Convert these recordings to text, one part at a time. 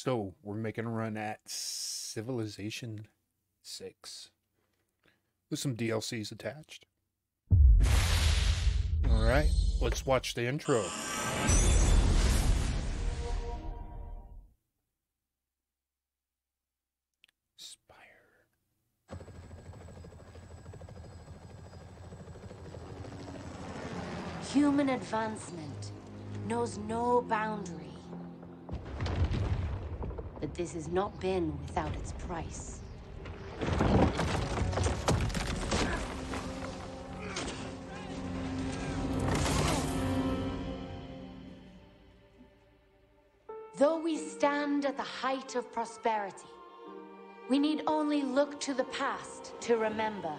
So we're making a run at Civilization 6 with some DLCs attached. Alright, let's watch the intro. Spire. Human advancement knows no boundary. But this has not been without its price. Though we stand at the height of prosperity, we need only look to the past to remember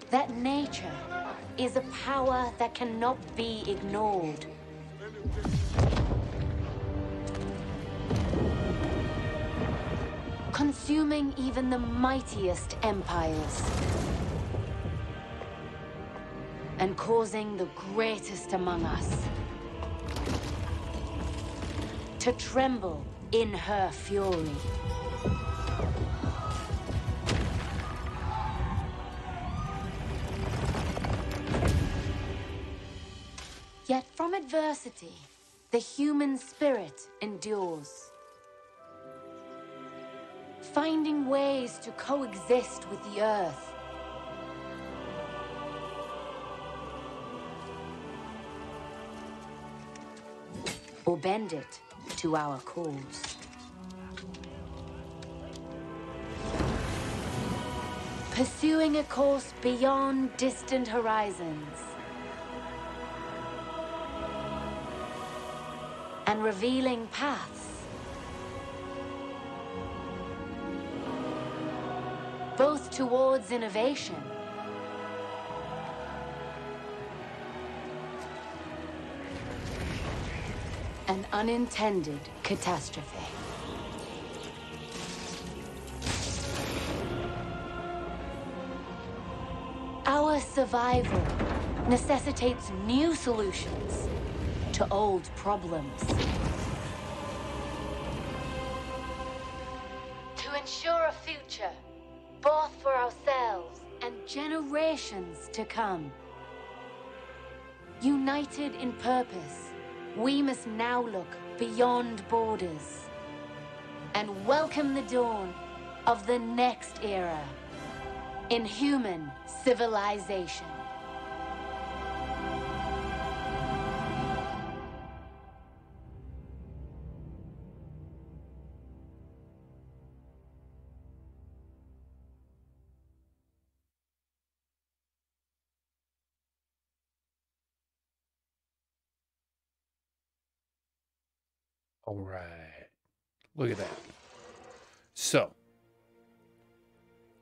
that nature is a power that cannot be ignored. Consuming even the mightiest empires and causing the greatest among us to tremble in her fury. Yet from adversity, the human spirit endures, finding ways to coexist with the earth. Or bend it to our cause. Pursuing a course beyond distant horizons. And revealing paths both towards innovation and unintended catastrophe. Our survival necessitates new solutions to old problems. To ensure a future both for ourselves and generations to come. United in purpose, we must now look beyond borders and welcome the dawn of the next era in human civilization. All right, look at that. So,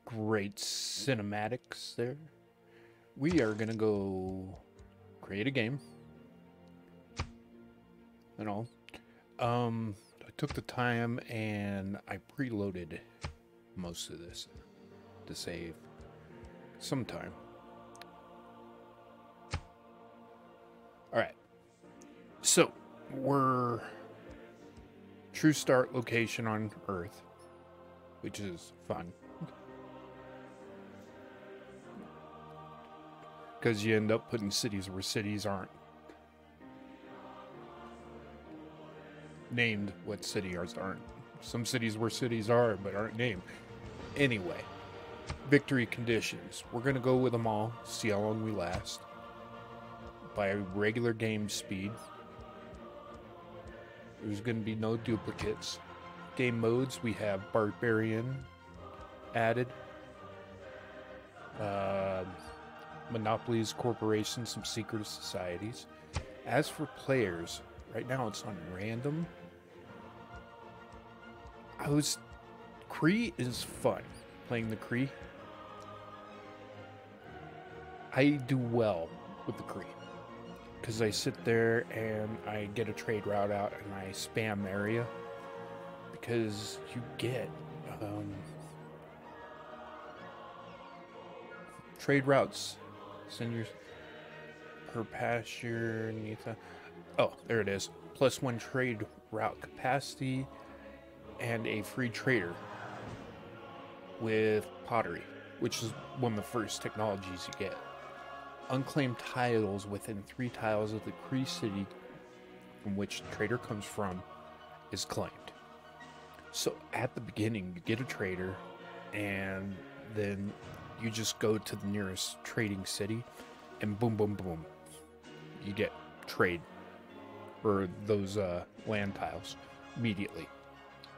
great cinematics there. We are gonna go create a game. And all. I took the time and I preloaded most of this to save some time. All right. So, we're true start location on Earth, which is fun. Because you end up putting cities where cities aren't named what cities aren't. Some cities where cities are, but aren't named. Anyway, victory conditions. We're going to go with them all, see how long we last. By regular game speed. There's going to be no duplicates. Game modes, we have Barbarian added. Monopolies, corporations, some secret societies. As for players, right now it's on random. Kree is fun, playing the Kree. I do well with the Kree. Because I sit there and I get a trade route out and I spam area. Because you get trade routes. Send your per pasture. Oh, there it is. +1 trade route capacity, and a free trader with pottery, which is one of the first technologies you get. Unclaimed tiles within 3 tiles of the Kree city from which the trader comes from is claimed. So at the beginning, you get a trader, and then you just go to the nearest trading city, and boom, boom, boom, you get trade for those land tiles immediately.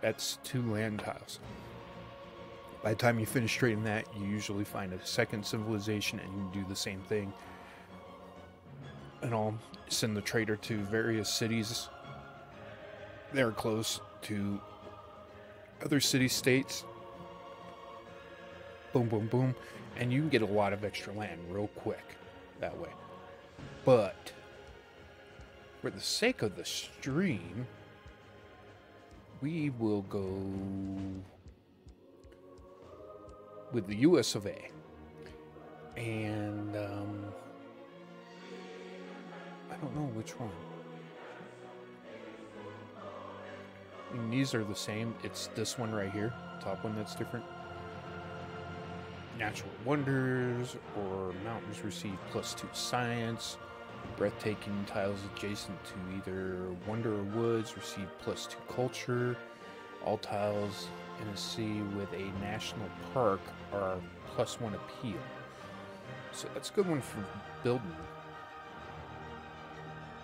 That's 2 land tiles. By the time you finish trading that, you usually find a second civilization, and you do the same thing. And I'll send the trader to various cities that are close to other city-states. Boom, boom, boom. And you can get a lot of extra land real quick that way. But for the sake of the stream, we will go with the US of A. And I don't know which one. I mean, these are the same. It's this one right here, top one that's different. Natural wonders or mountains receive +2 science. Breathtaking tiles adjacent to either wonder or woods receive +2 culture. All tiles in a city with a national park are +1 appeal. So that's a good one for building.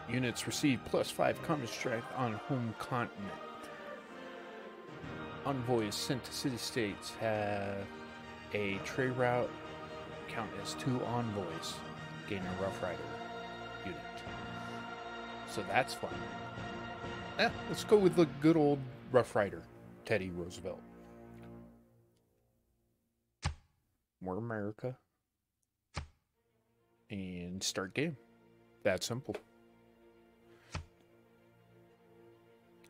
Units receive +5 combat strength on home continent. Envoys sent to city-states have a trade route count as 2 envoys, gain a Rough Rider unit. So that's fun. Let's go with the good old Rough Rider, Teddy Roosevelt. More America. And start game. That simple.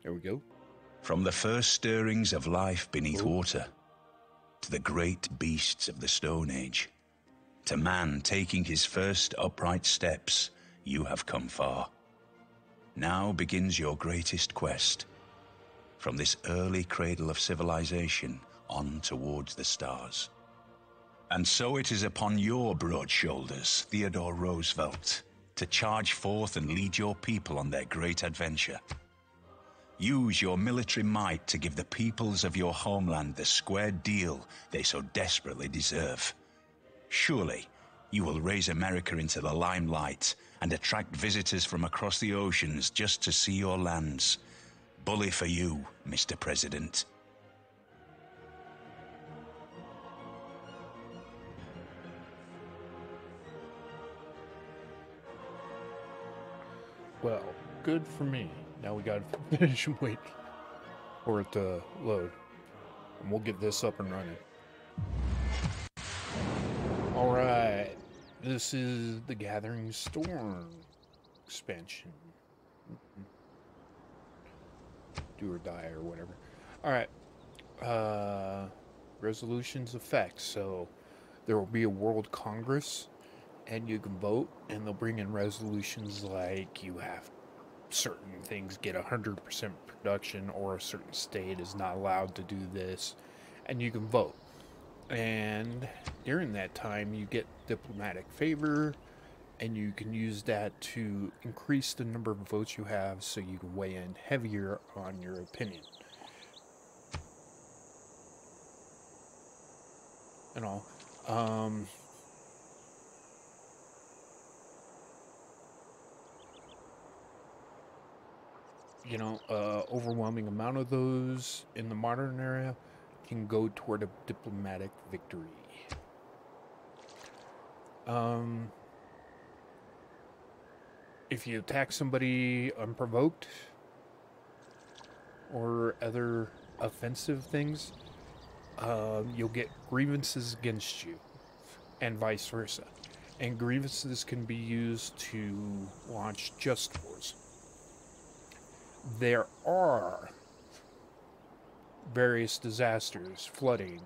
There we go. From the first stirrings of life beneath water, to the great beasts of the Stone Age, to man taking his first upright steps, you have come far. Now begins your greatest quest, from this early cradle of civilization on towards the stars. And so it is upon your broad shoulders, Theodore Roosevelt, to charge forth and lead your people on their great adventure. Use your military might to give the peoples of your homeland the square deal they so desperately deserve. Surely, you will raise America into the limelight and attract visitors from across the oceans just to see your lands. Bully for you, Mr. President. Well, good for me. Now we gotta finish and wait for it to load. And we'll get this up and running. Alright. This is the Gathering Storm expansion. Do or die or whatever. Alright. Resolutions effect. So there will be a World Congress and you can vote, and they'll bring in resolutions like you have certain things get 100% production, or a certain state is not allowed to do this, and you can vote. And during that time you get diplomatic favor, and you can use that to increase the number of votes you have so you can weigh in heavier on your opinion and all. You know, overwhelming amount of those in the modern era can go toward a diplomatic victory. If you attack somebody unprovoked or other offensive things, you'll get grievances against you, and vice versa. And grievances can be used to launch just wars. There are various disasters, flooding,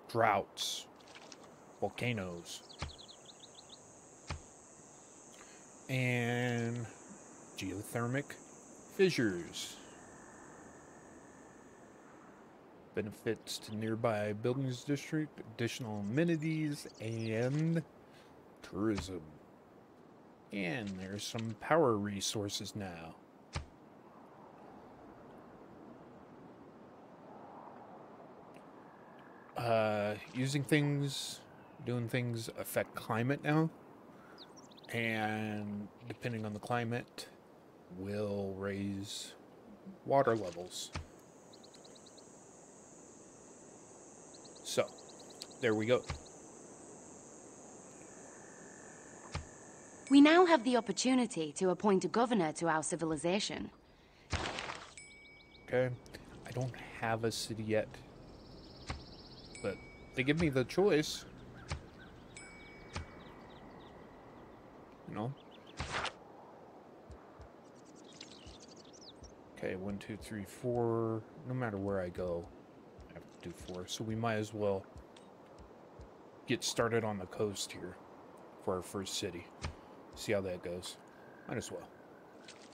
droughts, volcanoes, and geothermic Fissures. Benefits to nearby buildings district, additional amenities, and tourism. And there's some power resources now. Doing things affect climate now. And depending on the climate, will raise water levels. So, there we go. We now have the opportunity to appoint a governor to our civilization. Okay, I don't have a city yet, but they give me the choice. You know? Okay, 1, 2, 3, 4. No matter where I go, I have to do 4. So we might as well get started on the coast here for our first city. See how that goes. Might as well.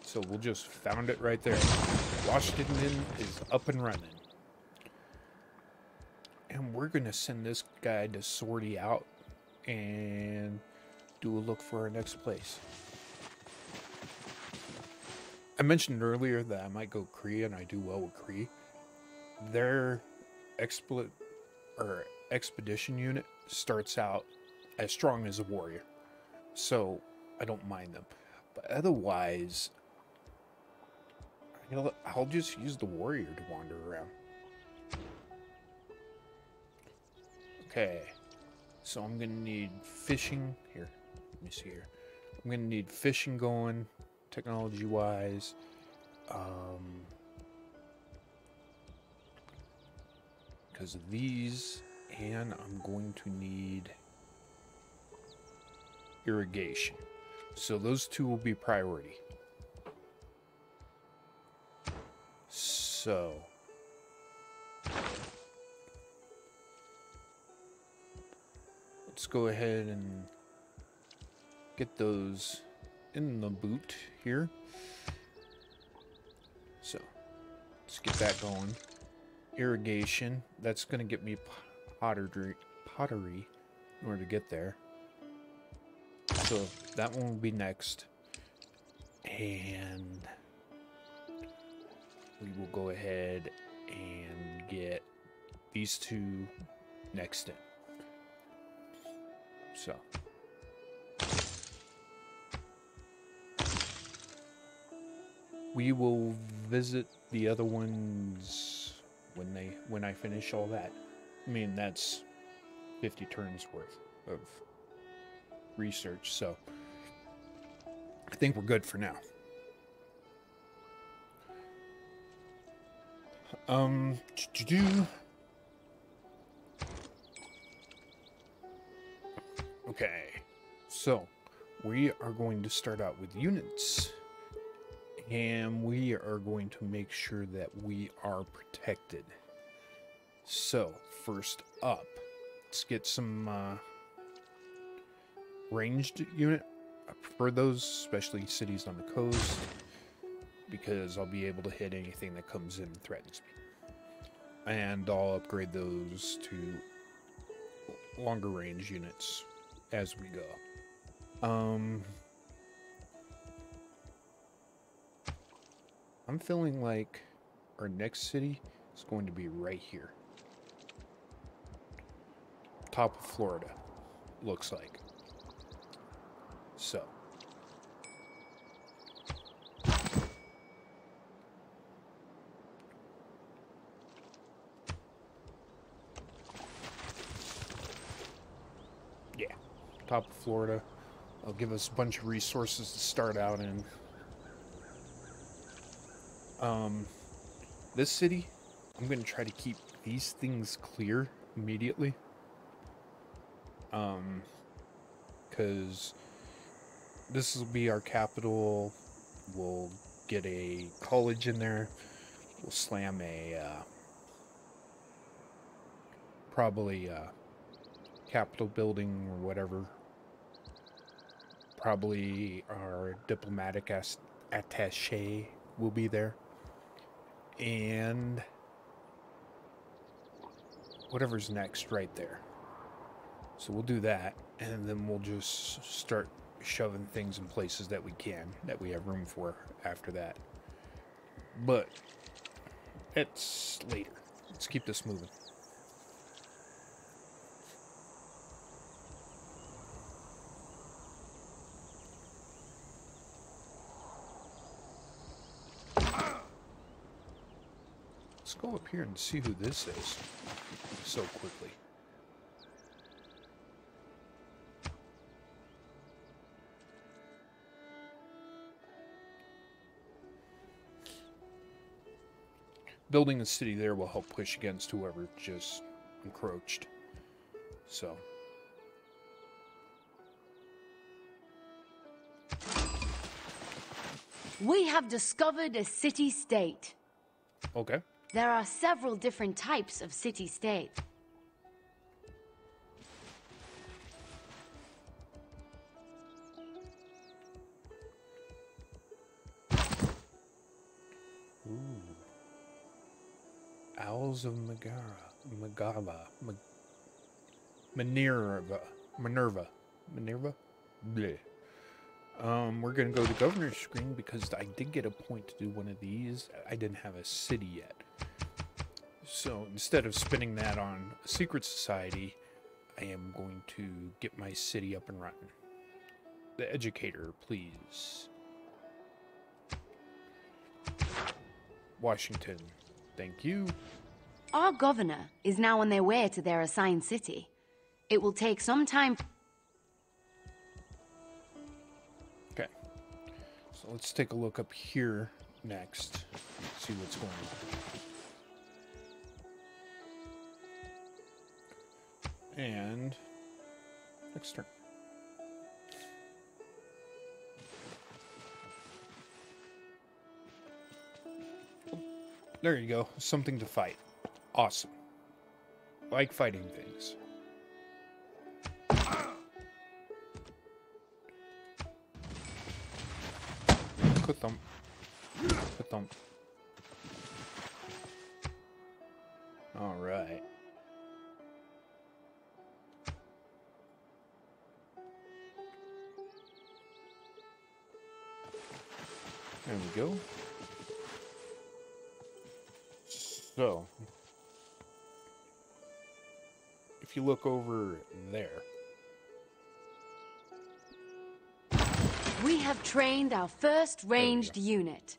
So we'll just found it right there. Washington is up and running. And we're going to send this guy to sortie out and do a look for our next place. I mentioned earlier that I might go Kree, and I do well with Kree. Their expedition unit starts out as strong as a warrior. So I don't mind them. But otherwise, I'll just use the warrior to wander around. Okay. So I'm going to need fishing. Here, let me see here. I'm going to need fishing going, technology-wise. Because of these, and I'm going to need irrigation. So those two will be priority. So let's go ahead and get those in the boot here. So let's get that going. Irrigation, that's going to get me pottery in order to get there. So that one will be next. And we will go ahead and get these two next in. So we will visit the other ones when I finish all that. I mean, that's 50 turns worth of research, so I think we're good for now. Okay, so we are going to start out with units, and we are going to make sure that we are protected. So first up, let's get some ranged unit. I prefer those, especially cities on the coast, because I'll be able to hit anything that comes in and threatens me. And I'll upgrade those to longer range units as we go. I'm feeling like our next city is going to be right here. Top of Florida, looks like. So yeah, top of Florida. I'll give us a bunch of resources to start out in. This city, I'm going to try to keep these things clear immediately. Because this will be our capital. We'll get a college in there. We'll slam a, probably a Capitol building or whatever. Probably our diplomatic attaché will be there. And whatever's next right there. So we'll do that, and then we'll just start shoving things in places that we can, that we have room for after that. But it's later. Let's keep this moving. Let's go up here and see who this is so quickly. Building a city there will help push against whoever just encroached. So. We have discovered a city-state. Okay. There are several different types of city-state. Ooh. Owls of Minerva. Bleh. We're gonna go to governor's screen because I did get a point to do one of these. I didn't have a city yet. So instead of spending that on a secret society, I am going to get my city up and running. The educator, please. Washington, thank you. Our governor is now on their way to their assigned city. It will take some time. Okay. So let's take a look up here next. See what's going on. And next turn. There you go. Something to fight. Awesome. Like fighting things. Ka-thump. Ka-thump. Alright. There we go. So, if you look over there. We have trained our first ranged unit,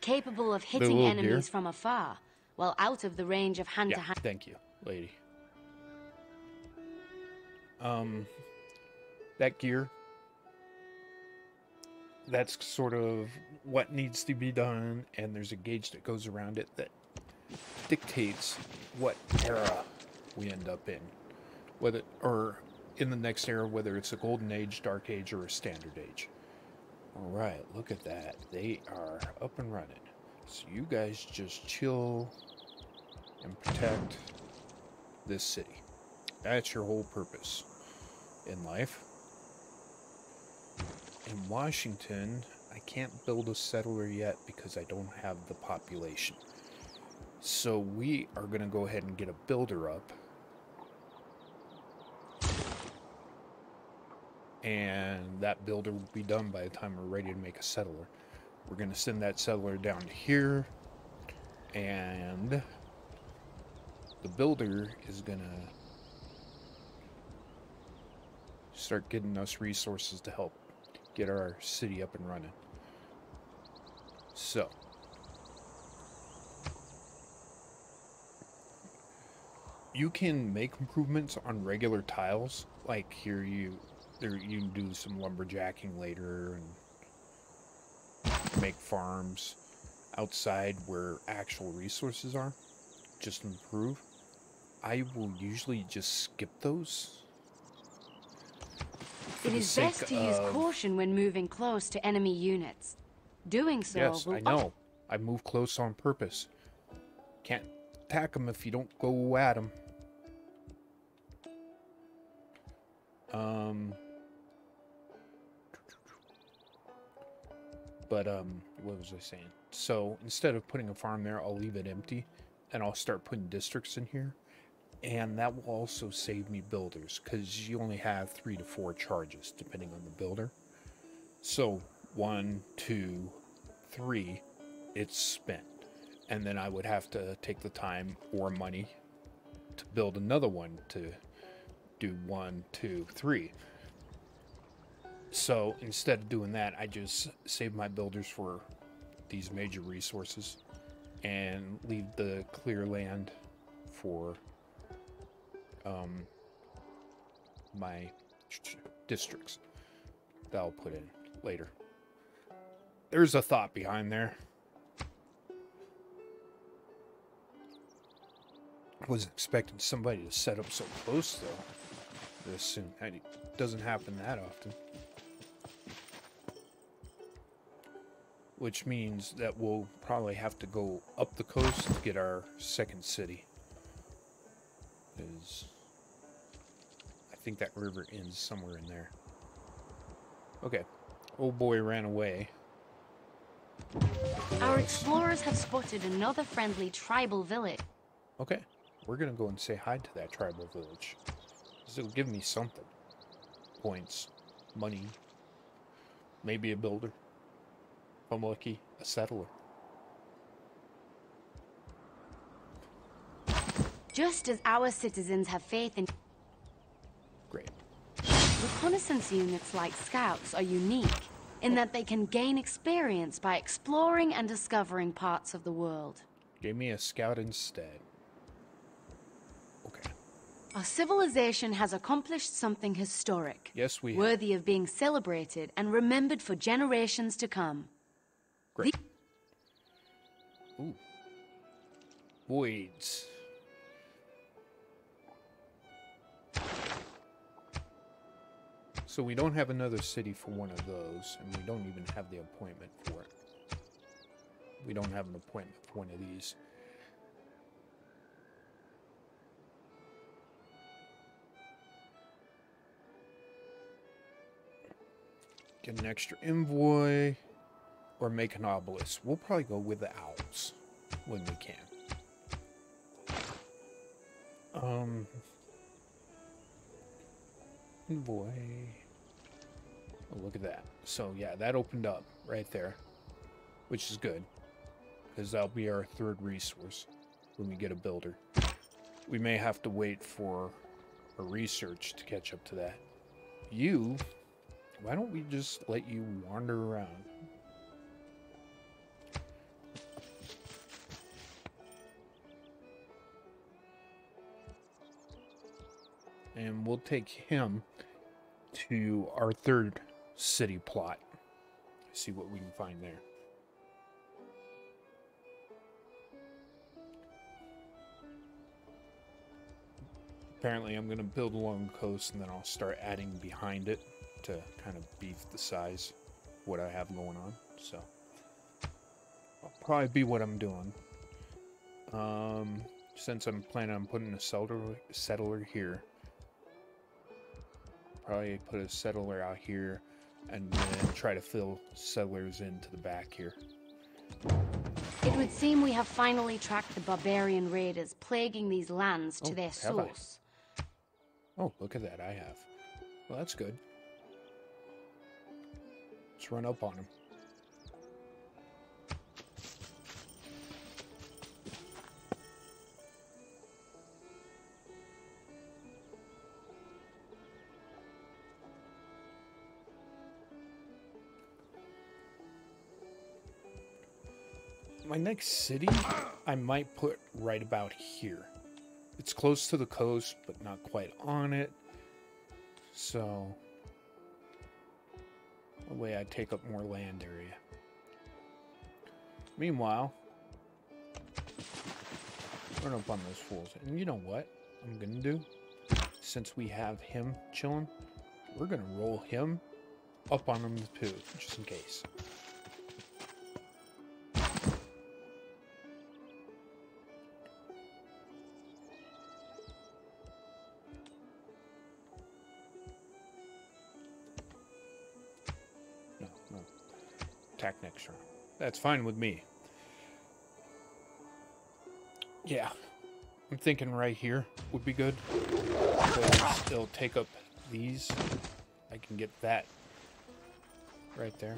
capable of hitting enemies from afar, while out of the range of hand-to-hand. Thank you, lady. That gear, that's sort of what needs to be done, and there's a gauge that goes around it that dictates what era we end up in, whether or in the next era, whether it's a golden age, dark age, or a standard age. All right, look at that. They are up and running. So you guys just chill and protect this city. That's your whole purpose in life. In Washington, I can't build a settler yet because I don't have the population. So we are going to go ahead and get a builder up. And that builder will be done by the time we're ready to make a settler. We're going to send that settler down to here. And the builder is going to start getting us resources to help get our city up and running. So, you can make improvements on regular tiles. Like here, you can do some lumberjacking later and make farms outside where actual resources are. Just improve. I will usually just skip those. It is best to use caution when moving close to enemy units. Doing so yes, will... I know. I move close on purpose. Can't attack them if you don't go at them. But what was I saying? So instead of putting a farm there, I'll leave it empty, and I'll start putting districts in here, and that will also save me builders because you only have 3 to 4 charges depending on the builder. So 1, 2, 3, it's spent, and then I would have to take the time or money to build another one to do 1, 2, 3. So instead of doing that, I just save my builders for these major resources and leave the clear land for my districts that I'll put in later. There's a thought behind there. I wasn't expecting somebody to set up so close, though, this soon. It doesn't happen that often. Which means that we'll probably have to go up the coast to get our second city. Because I think that river ends somewhere in there. Okay. Old boy ran away. Our explorers have spotted another friendly tribal village. Okay. We're going to go and say hi to that tribal village. This will give me something. Points. Money. Maybe a builder. If I'm lucky, a settler. Just as our citizens have faith in... Great. Reconnaissance units like scouts are unique in that they can gain experience by exploring and discovering parts of the world. Gave me a scout instead. Okay. Our civilization has accomplished something historic. Yes, we have. Worthy of being celebrated and remembered for generations to come. Great. Ooh. Voids. So we don't have another city for one of those, and we don't even have the appointment for it. We don't have an appointment for one of these. Get an extra envoy. Or make an obelisk. We'll probably go with the owls when we can. Boy. Oh, look at that. So yeah, that opened up right there, which is good because that'll be our third resource when we get a builder. We may have to wait for a research to catch up to that. You, why don't we just let you wander around? And we'll take him to our third city plot. See what we can find there. Apparently I'm going to build along the coast and then I'll start adding behind it to kind of beef the size of what I have going on. So I'll probably be what I'm doing. Since I'm planning on putting a settler here, probably put a settler out here and then try to fill settlers into the back here. It would seem we have finally tracked the barbarian raiders plaguing these lands to their source. Oh, look at that, I have. Well, that's good. Let's run up on them. My next city, I might put right about here. It's close to the coast, but not quite on it. So, that way I take up more land area. Meanwhile, run up on those fools. And you know what I'm gonna do? Since we have him chilling, we're gonna roll him up on them too, just in case. Attack next round. That's fine with me. Yeah. I'm thinking right here would be good. Because it'll take up these. I can get that right there.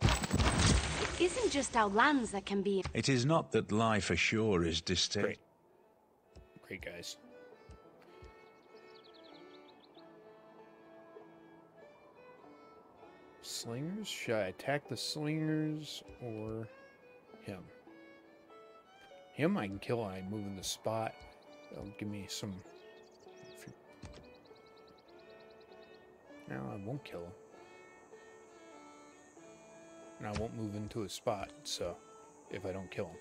It isn't just our lands that can be... It is not that life ashore is distant. Great. Great, guys. Slingers? Should I attack the slingers or him? Him I can kill. I move in the spot. That'll give me some... No, I won't kill him. And I won't move into a spot, so... If I don't kill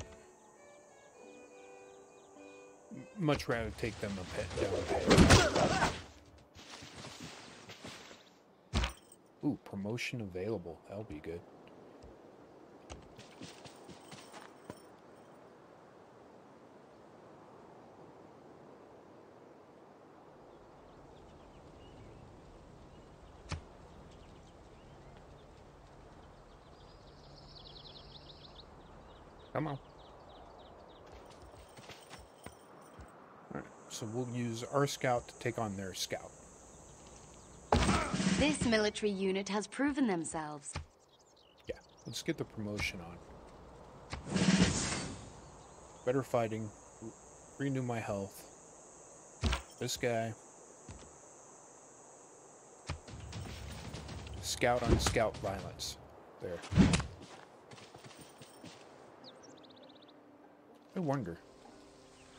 him. Much rather take them a pet down. Ooh, promotion available. That'll be good. Come on. Alright, so we'll use our scout to take on their scout. This military unit has proven themselves. Yeah, let's get the promotion on. Better fighting. Renew my health. This guy. Scout on scout violence. There. I wonder.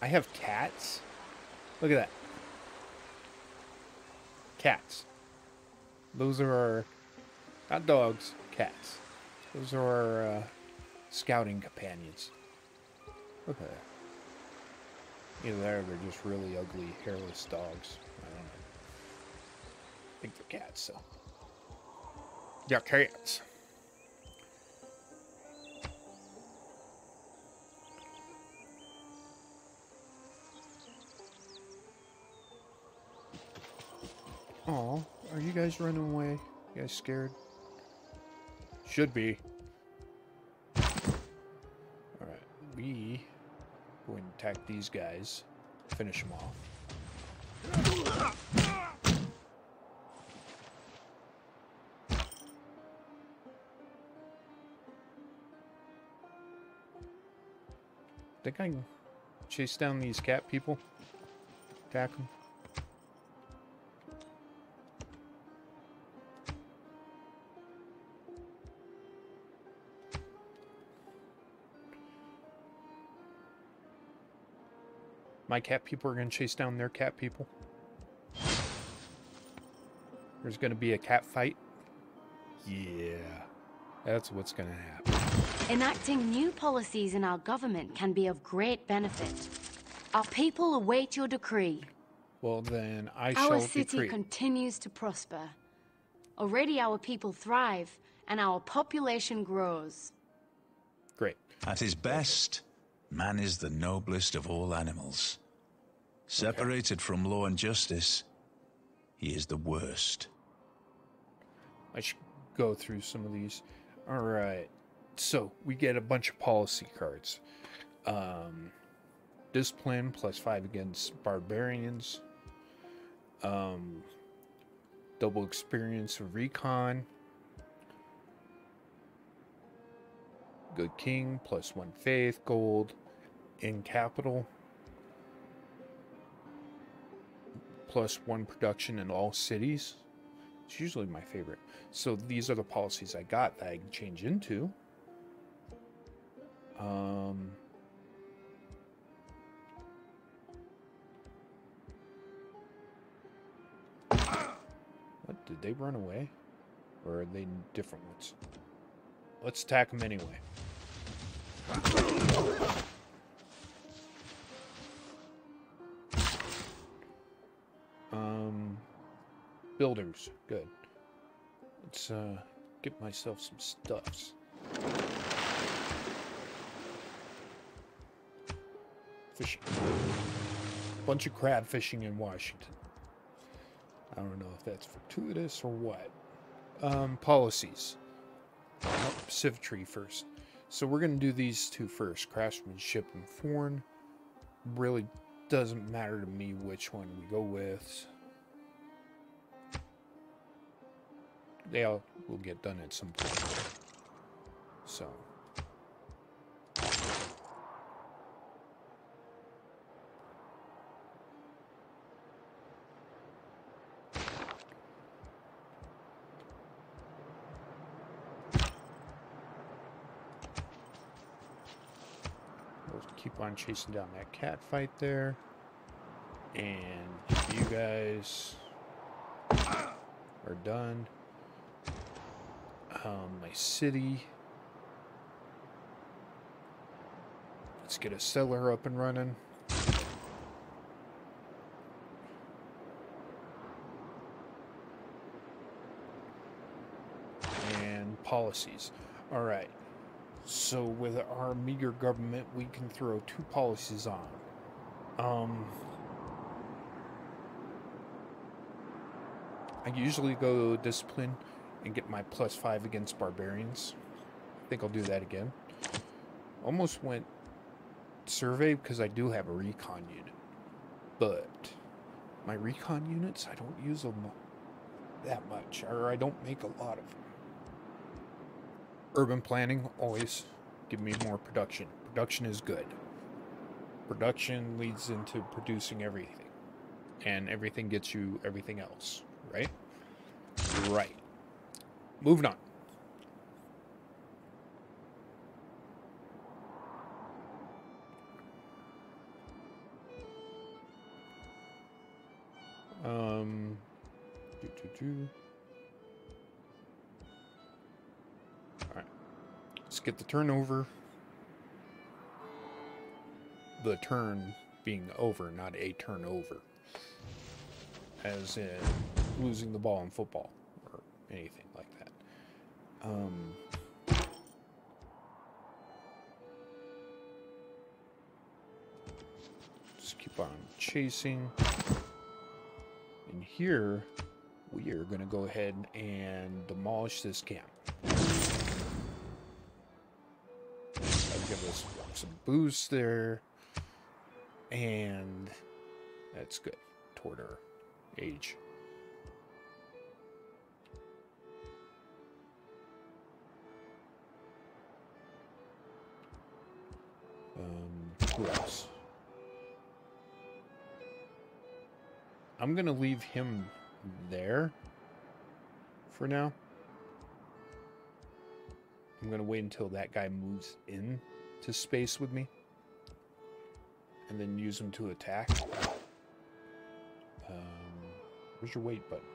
I have cats? Look at that. Cats. Those are our... Not dogs, cats. Those are our scouting companions. Look at that. Either that or they're just really ugly, hairless dogs. I don't know. I think they're cats, so. Yeah, cats. Oh, are you guys running away? You guys scared? Should be. Alright, we go and attack these guys. Finish them off. Think I can chase down these cat people? Attack them? My cat people are going to chase down their cat people. There's going to be a cat fight. Yeah, that's what's going to happen. Enacting new policies in our government can be of great benefit. Our people await your decree. Well, then I shall Our city decree. continues to prosper. Already our people thrive, and our population grows. Great. At his best, man is the noblest of all animals. Separated from law and justice, he is the worst. I should go through some of these. All right. So we get a bunch of policy cards. Discipline +5 against barbarians. Double experience of recon. Good king +1 faith gold. In capital +1 production in all cities. It's usually my favorite. So these are the policies I got that I can change into. What? Did they run away? Or are they different ones? Let's attack them anyway. Builders. Good. Let's get myself some stuffs. Fishing. Bunch of crab fishing in Washington. I don't know if that's fortuitous or what. Policies. Oh, civility first. So we're going to do these two first. Craftsmanship and foreign. Really doesn't matter to me which one we go with. They all will get done at some point. So. We'll keep on chasing down that cat fight there. And you guys are done. My city. Let's get a cellar up and running. And policies. All right. So with our meager government, we can throw 2 policies on. I usually go discipline and get my +5 against barbarians. I think I'll do that again. Almost went survey because I do have a recon unit. But my recon units, I don't use them that much. Or I don't make a lot of them. Urban planning, always give me more production. Production is good. Production leads into producing everything. And everything gets you everything else, right? Right. Moving on. Alright. Let's get the turnover. The turn being over, not a turnover. As in losing the ball in football or anything like that. Just keep on chasing. And here, we are going to go ahead and demolish this camp. That'll give us some boost there. And that's good toward our age. Who else? I'm gonna leave him there for now. I'm gonna wait until that guy moves in to space with me, and then use him to attack. Where's your wait button?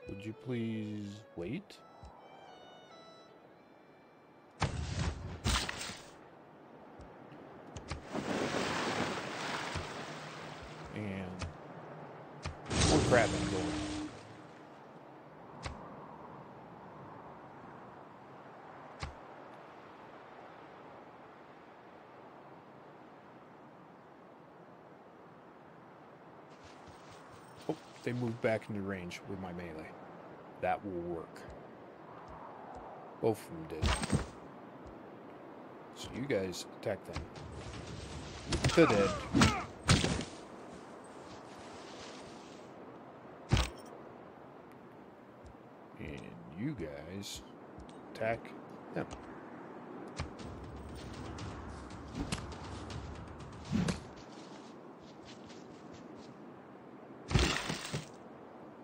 Would you please wait? And more crabbing going. Oh, they moved back into range with my melee. That will work. Both of them did. So you guys attack them. They're dead. And you guys attack them.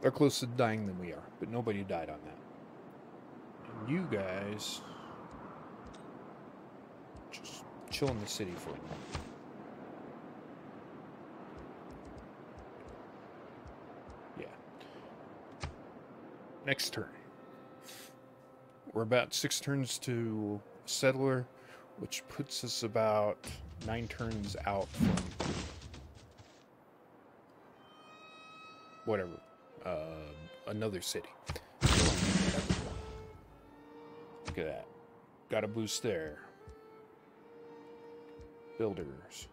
They're closer to dying than we are, but nobody died on that. And you guys just chill in the city for a moment. Yeah. Next turn. We're about 6 turns to settler, which puts us about 9 turns out from whatever. Another city. Look at that. Got a boost there. Builders.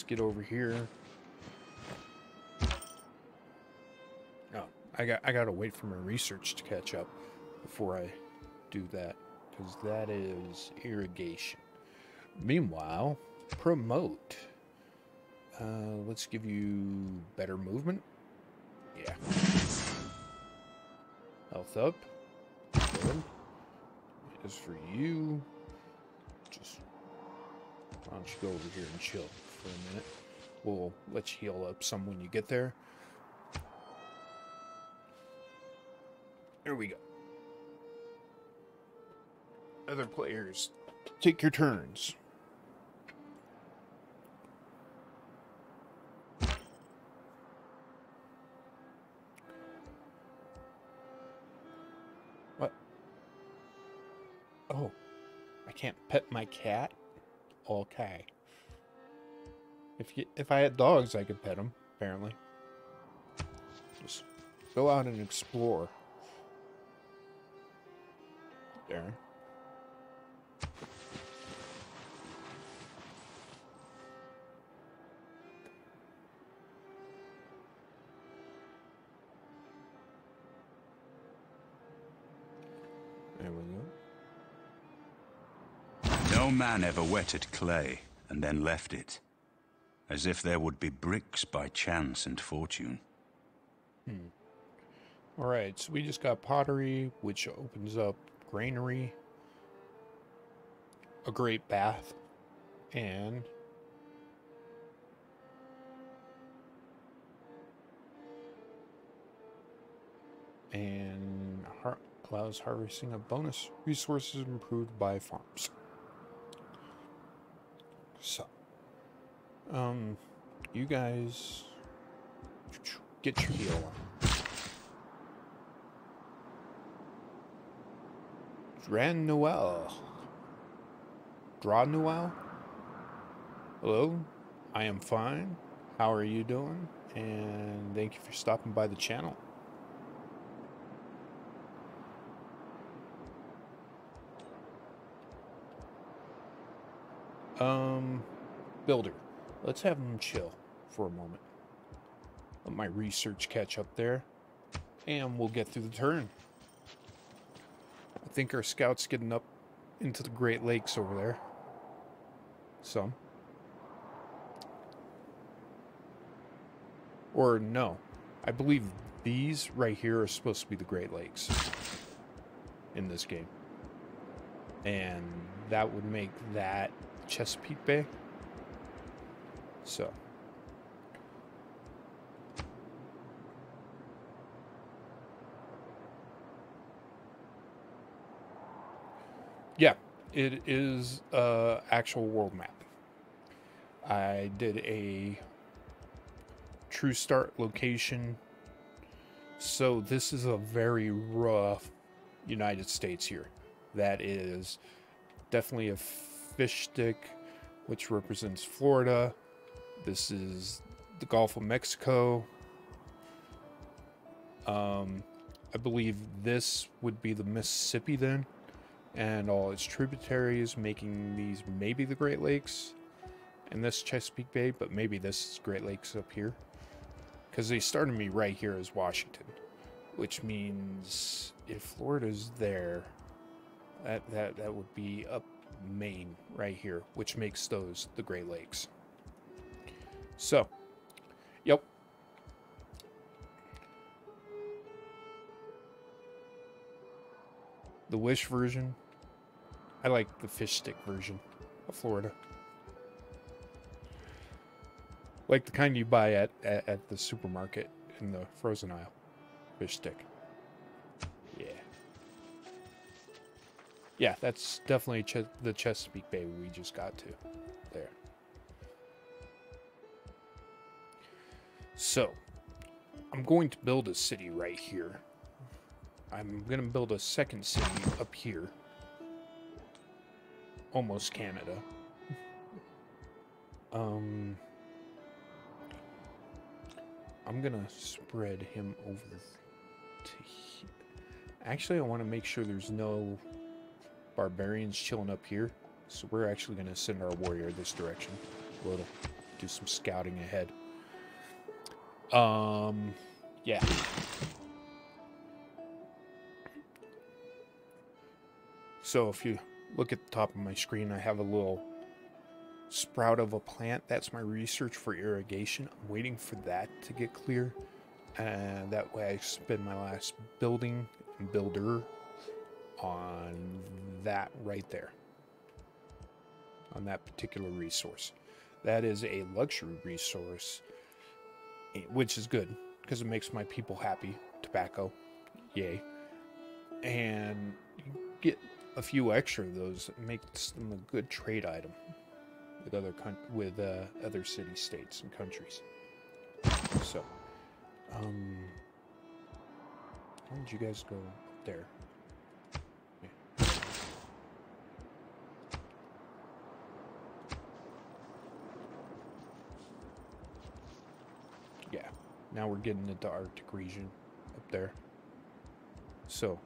let's get over here. Oh, I gotta wait for my research to catch up before I do that, because that is irrigation. Meanwhile, promote. Let's give you better movement. Yeah. Health up. Good. As for you, just why don't you go over here and chill for a minute. We'll let you heal up some when you get there. There we go. Other players, take your turns. What? Oh, I can't pet my cat? Okay. If I had dogs, I could pet them, apparently. Just go out and explore. There. There we go. No man ever wetted clay and then left it, as if there would be bricks by chance and fortune. Alright, so we just got pottery, which opens up granary, a great bath, and allows harvesting of bonus resources improved by farms. So, you guys get your heal on. Dran Noel. Draw Noel? Hello, I am fine. How are you doing? And thank you for stopping by the channel. Builder. Let's have him chill for a moment. Let my research catch up there, and we'll get through the turn. I think our scout's getting up into the Great Lakes over there. Some. Or no. I believe these right here are supposed to be the Great Lakes in this game. And that would make that Chesapeake Bay. So. Yeah, it is actual world map. I did a true start location. So this is a very rough United States here. That is definitely a fish stick, which represents Florida. This is the Gulf of Mexico. I believe this would be the Mississippi then, and all its tributaries, making these maybe the Great Lakes, and this Chesapeake Bay, but maybe this is Great Lakes up here, because they started me right here as Washington, which means if Florida's there, that would be up Maine right here, which makes those the Great Lakes. So, yep. The Wish version. I like the fish stick version of Florida. Like the kind you buy at the supermarket in the frozen aisle. Fish stick. Yeah. Yeah, that's definitely the Chesapeake Bay we just got to. There. So, I'm going to build a city right here. I'm going to build a second city up here. Almost Canada. I'm going to spread him over to here. Actually, I want to make sure there's no barbarians chilling up here. So we're actually going to send our warrior this direction a little. do some scouting ahead. Yeah. So if you look at the top of my screen, I have a little sprout of a plant. That's my research for irrigation. I'm waiting for that to get clear. And that way I spend my last building and builder on that right there. On that particular resource. That is a luxury resource, which is good because it makes my people happy. Tobacco, yay. And you get a few extra of those. It makes them a good trade item with other city states and countries. So, how did you guys go up there? Yeah. Yeah, now we're getting into Arctic region up there. So,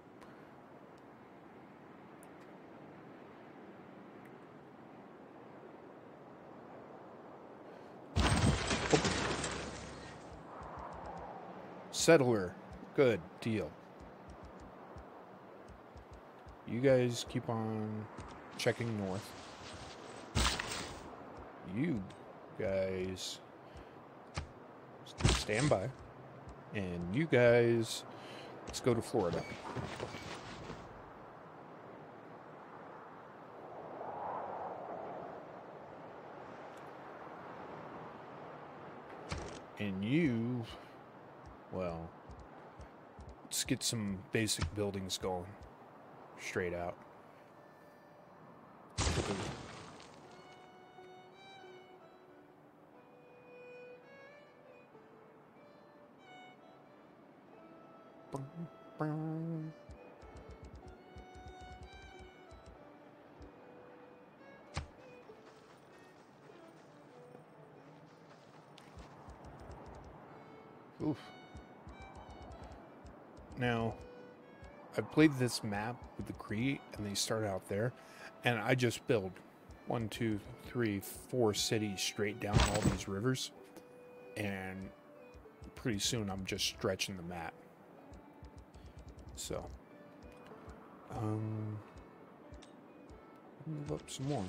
settler, good deal. You guys keep on checking north. You guys stand by. And you guys, let's go to Florida. And you, well, let's get some basic buildings going straight out. Oof. Now, I played this map with the Cree, and they start out there, and I just build 1, 2, 3, 4 cities straight down all these rivers, and pretty soon I'm just stretching the map. So, move up some more.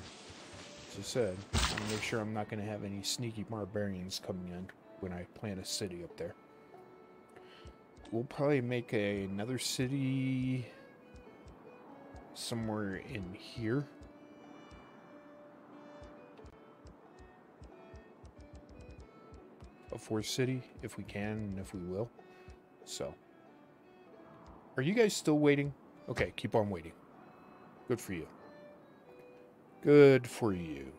As I said, I want to make sure I'm not going to have any sneaky barbarians coming in when I plant a city up there. We'll probably make another city somewhere in here. A fourth city, if we can and if we will. So, are you guys still waiting? Okay, keep on waiting. Good for you. Good for you.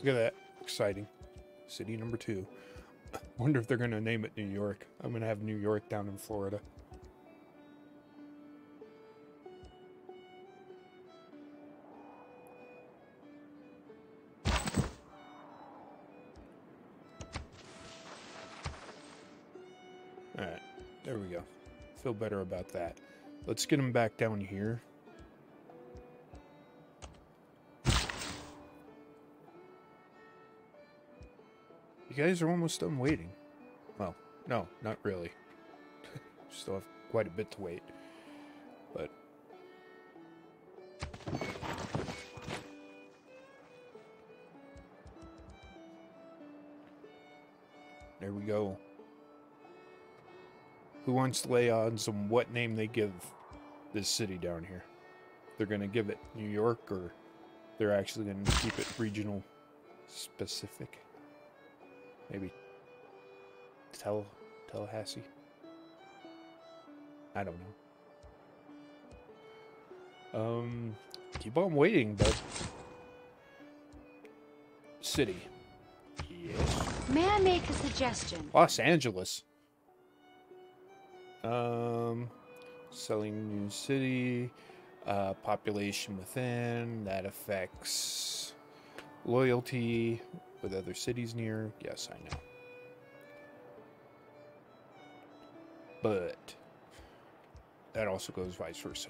Look at that. Exciting. City number 2. Wonder if they're going to name it New York. I'm going to have New York down in Florida. Alright. There we go. Feel better about that. Let's get them back down here. You guys are almost done waiting. Well, no, not really. Still have quite a bit to wait. But there we go. Who wants to lay odds on what name they give this city down here? They're going to give it New York, or they're actually going to keep it regional specific? Maybe Tallahassee? I don't know. Keep on waiting, bud. City. Yes. May I make a suggestion? Los Angeles. Selling new city. Population within. That affects Loyalty with other cities near. Yes, I know. But that also goes vice versa.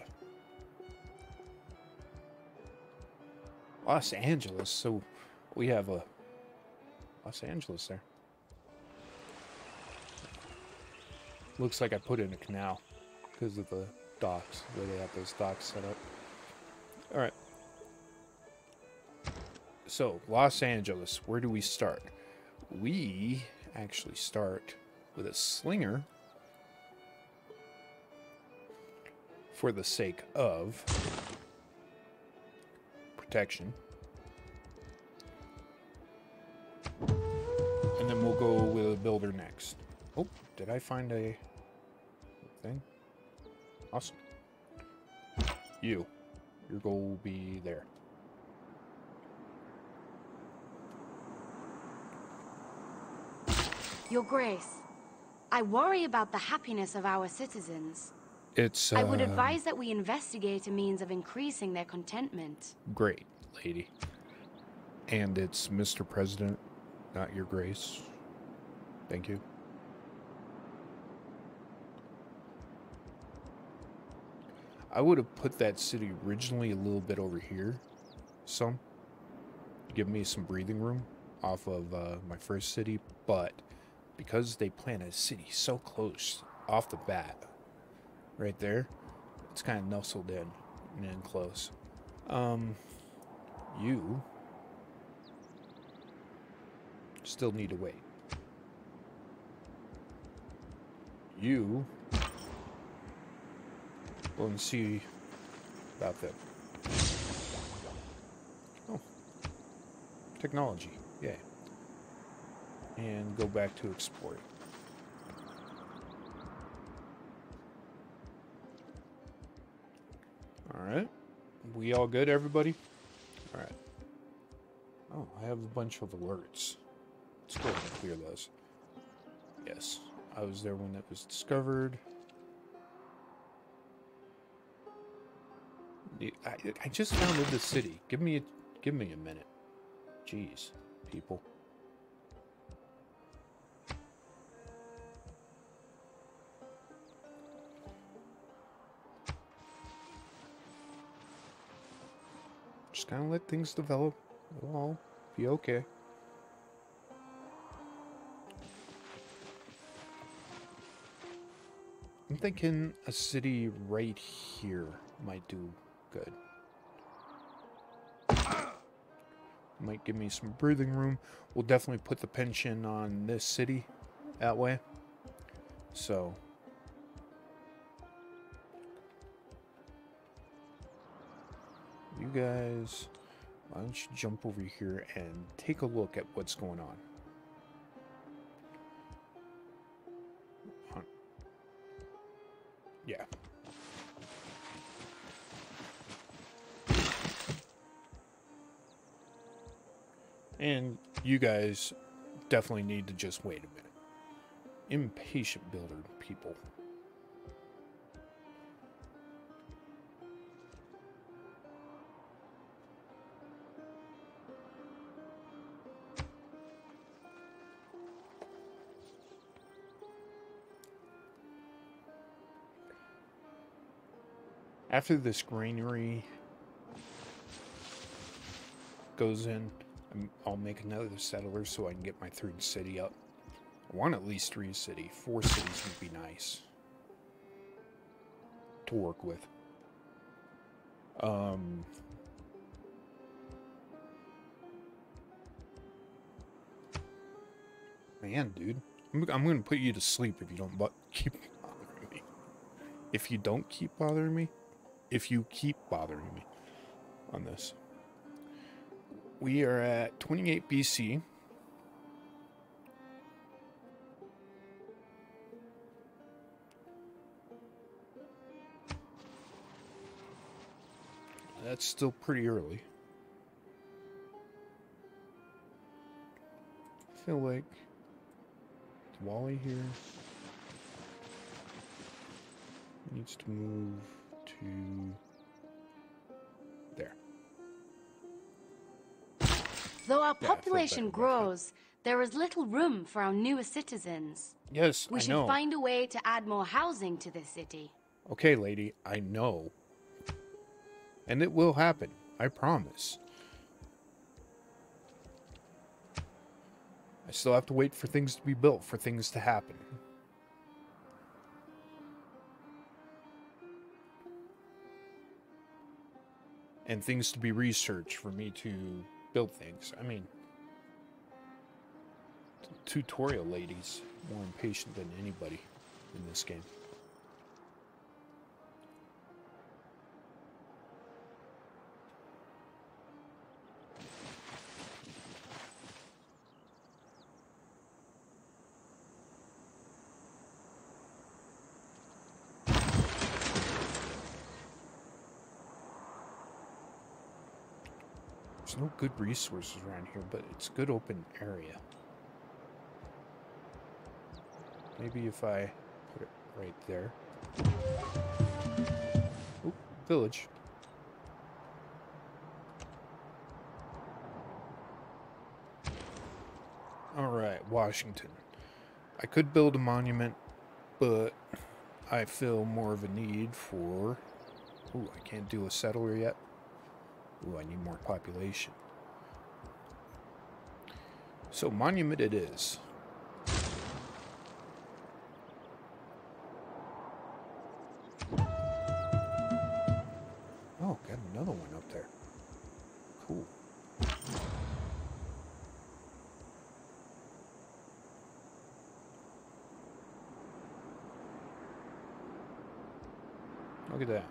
Los Angeles, so we have a Los Angeles there. Looks like I put in a canal because of the docks, where they have those docks set up. Alright. So, Los Angeles, where do we start? We actually start with a slinger for the sake of protection. And then we'll go with a builder next. Oh, did I find a thing? Awesome. Your goal will be there. Your Grace, I worry about the happiness of our citizens. It's, I would advise that we investigate a means of increasing their contentment. Great, lady. And it's Mr. President, not Your Grace. Thank you. I would have put that city originally a little bit over here. Some. Give me some breathing room off of my first city. But because they planted a city so close off the bat, right there, it's kind of nestled in close. You still need to wait. You go and see about that. Oh, technology, yeah. And go back to exploring. Alright. We all good, everybody? Alright. Oh, I have a bunch of alerts. Let's go ahead and clear those. Yes. I was there when it was discovered. I just founded the city. Give me a minute. Jeez, people. Just kind of let things develop. It'll all be okay. I'm thinking a city right here might do good. Might give me some breathing room. We'll definitely put the pension on this city that way. So you guys, why don't you jump over here and take a look at what's going on. Yeah. And you guys definitely need to just wait a minute. Impatient builder people. After this granary goes in, I'll make another settler so I can get my third city up. I want at least 3 cities. 4 cities would be nice to work with. Man, dude. I'm going to put you to sleep if you don't keep bothering me. If you don't keep bothering me. If you keep bothering me on this. We are at 28 BC. That's still pretty early. I feel like Wally here needs to move to there. Though our Yeah, I feel population better about that. grows, there is little room for our newest citizens. Yes, We I should know. find a way to add more housing to this city. Okay, lady, I know. And it will happen. I promise. I still have to wait for things to be built, for things to happen. And things to be researched for me to build things. I mean, tutorial ladies more impatient than anybody in this game. There's no good resources around here, but it's a good open area. Maybe if I put it right there. Oop, village. Alright, Washington. I could build a monument, but I feel more of a need for... Ooh, I can't do a settler yet. Ooh, I need more population. So, monument it is. Oh, got another one up there. Cool. Look at that.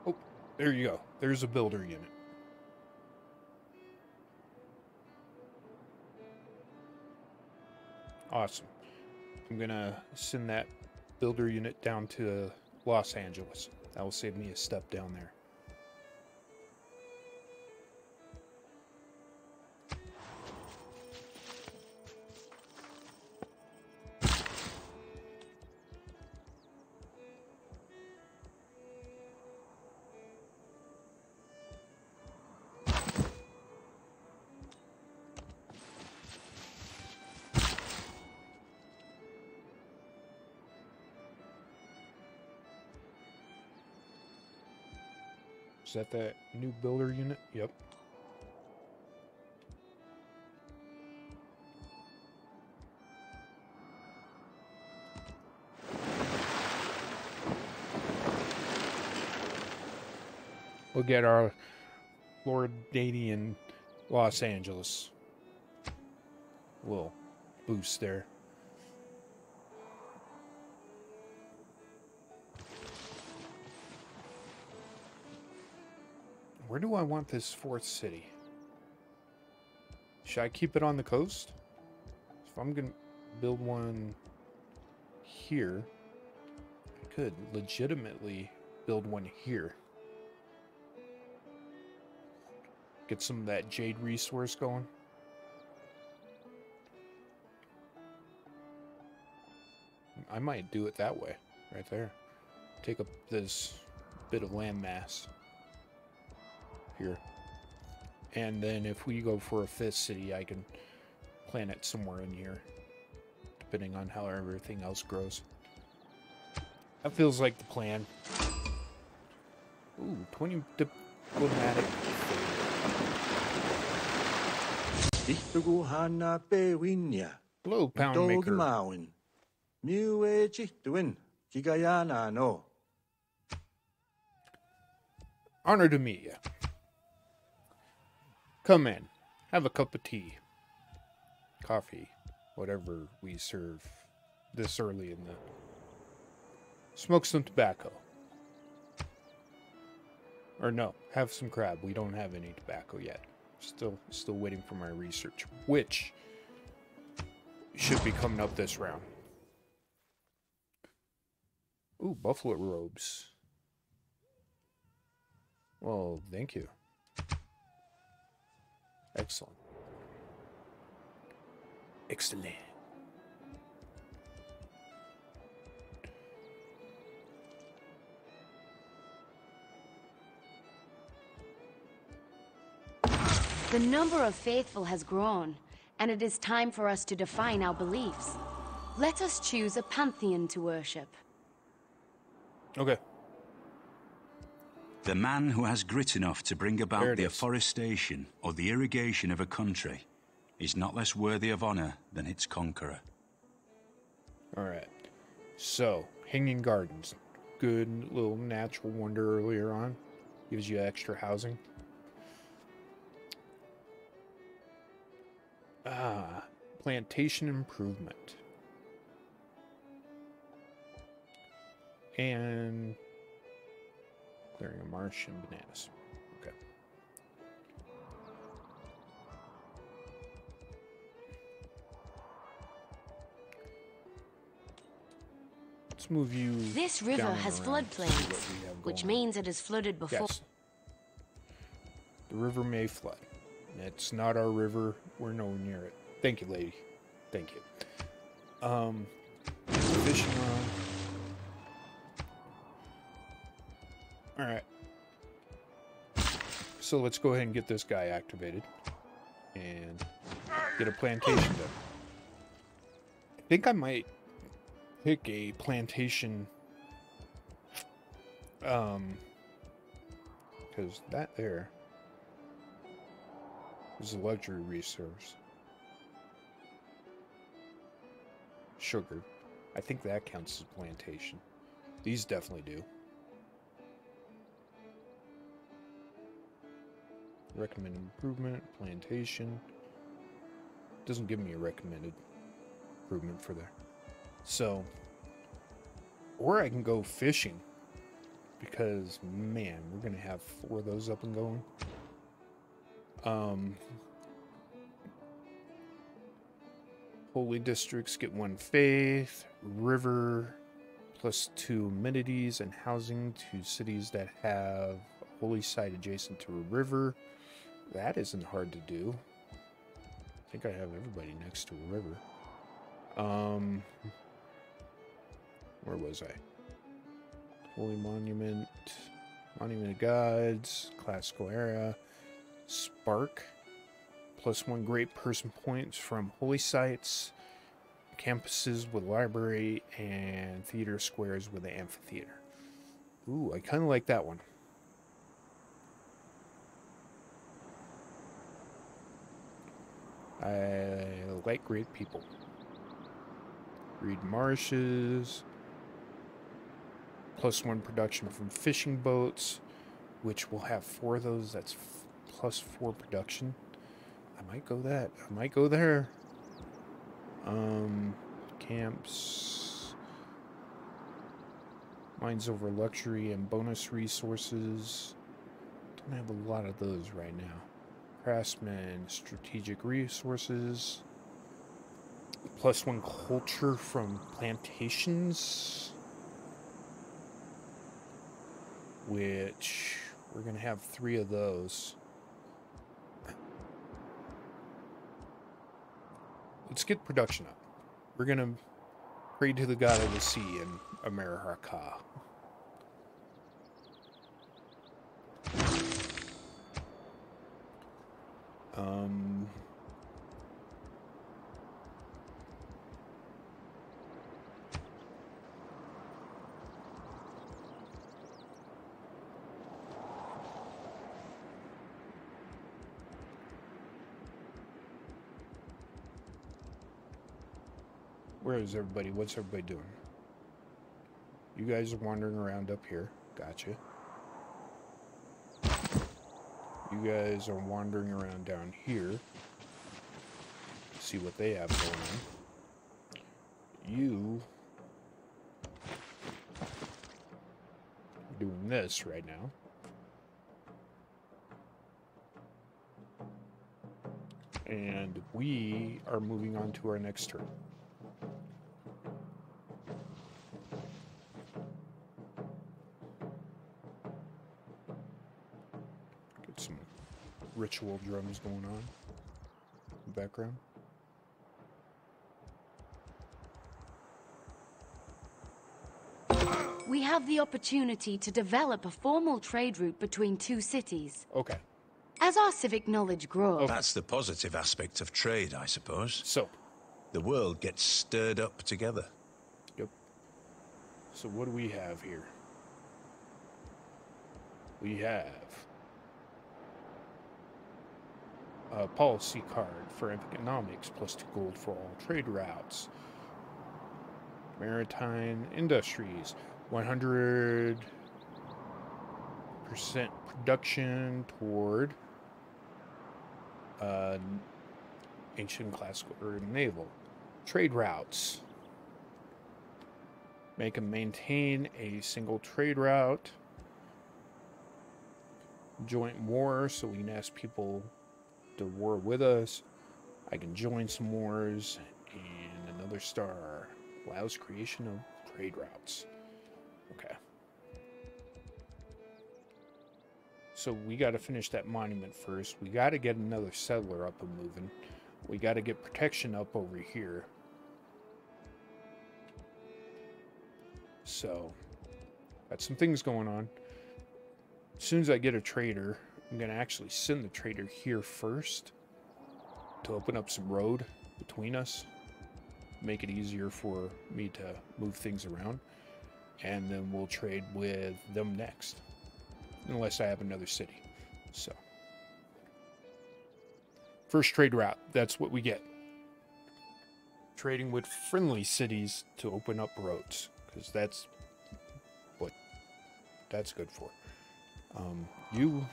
Oh, there you go. There's a builder unit. Awesome. I'm gonna send that builder unit down to Los Angeles. That will save me a step down there. Is that new builder unit? Yep. We'll get our Floridian Los Angeles. Little boost there. Where do I want this fourth city? Should I keep it on the coast? If I'm gonna build one here, I could legitimately build one here. Get some of that jade resource going. I might do it that way, right there. Take up this bit of land mass here. And then if we go for a fifth city, I can plant it somewhere in here, depending on how everything else grows. That feels like the plan. Ooh, 20 diplomatic. Hello, pound maker. Honor to meet you. Come in. Have a cup of tea. Coffee. Whatever we serve this early in the... Smoke some tobacco. Or no, have some crab. We don't have any tobacco yet. Still waiting for my research, which should be coming up this round. Ooh, buffalo robes. Well, thank you. Excellent. Excellent. The number of faithful has grown, and it is time for us to define our beliefs. Let us choose a pantheon to worship. Okay. The man who has grit enough to bring There about it the is. afforestation or the irrigation of a country is not less worthy of honor than its conqueror. All right. So, Hanging Gardens. Good little natural wonder earlier on. Gives you extra housing. Plantation improvement. And clearing a marsh and bananas. Okay. Let's move you. This river down and has around to see what floodplains, we have which going on. means it has flooded before. Yes. The river may flood. It's not our river. We're nowhere near it. Thank you, lady. Thank you. Fishing rod. Alright. So let's go ahead and get this guy activated. And get a plantation done. I think I might pick a plantation. Because that there is a luxury resource. Sugar. I think that counts as plantation. These definitely do. Recommended improvement, plantation. Doesn't give me a recommended improvement for there. So, or I can go fishing. Because, man, we're going to have 4 of those up and going. Holy districts get 1 faith. River plus 2 amenities and housing to cities that have a holy site adjacent to a river. That isn't hard to do. I think I have everybody next to a river. Where was I? Holy Monument, Monument of Gods, Classical Era, Spark, plus 1 great person points from holy sites, campuses with library, and theater squares with an amphitheater. Ooh, I kind of like that one. I like great people. Reed marshes. Plus 1 production from fishing boats, which will have 4 of those. That's plus 4 production. I might go that. I might go there. Camps. Mines over luxury and bonus resources. Don't have a lot of those right now. Craftsman, strategic resources. Plus 1 culture from plantations. Which we're going to have 3 of those. Let's get production up. We're going to pray to the god of the sea in America. Where is everybody? What's everybody doing? You guys are wandering around up here. Gotcha. You guys are wandering around down here. See what they have going on. You are doing this right now. And we are moving on to our next turn. Get some ritual drums going on in the background. We have the opportunity to develop a formal trade route between 2 cities. Okay. As our civic knowledge grows... That's the positive aspect of trade, I suppose. So, The world gets stirred up together. yep. So what do we have here? We have a policy card for economics, plus 2 gold for all trade routes. Maritime industries, 100% production toward ancient, classical, or naval. Trade routes. Make and maintain a single trade route. Joint war, so we can ask people to war with us. I can join some wars. And another star. Allows creation of trade routes. Okay. So we got to finish that monument first. We got to get another settler up and moving. We got to get protection up over here. So, got some things going on. As soon as I get a trader, I'm going to actually send the trader here first to open up some road between us. Make it easier for me to move things around. And then we'll trade with them next. Unless I have another city. So, first trade route, that's what we get. Trading with friendly cities to open up roads, because that's what that's good for. You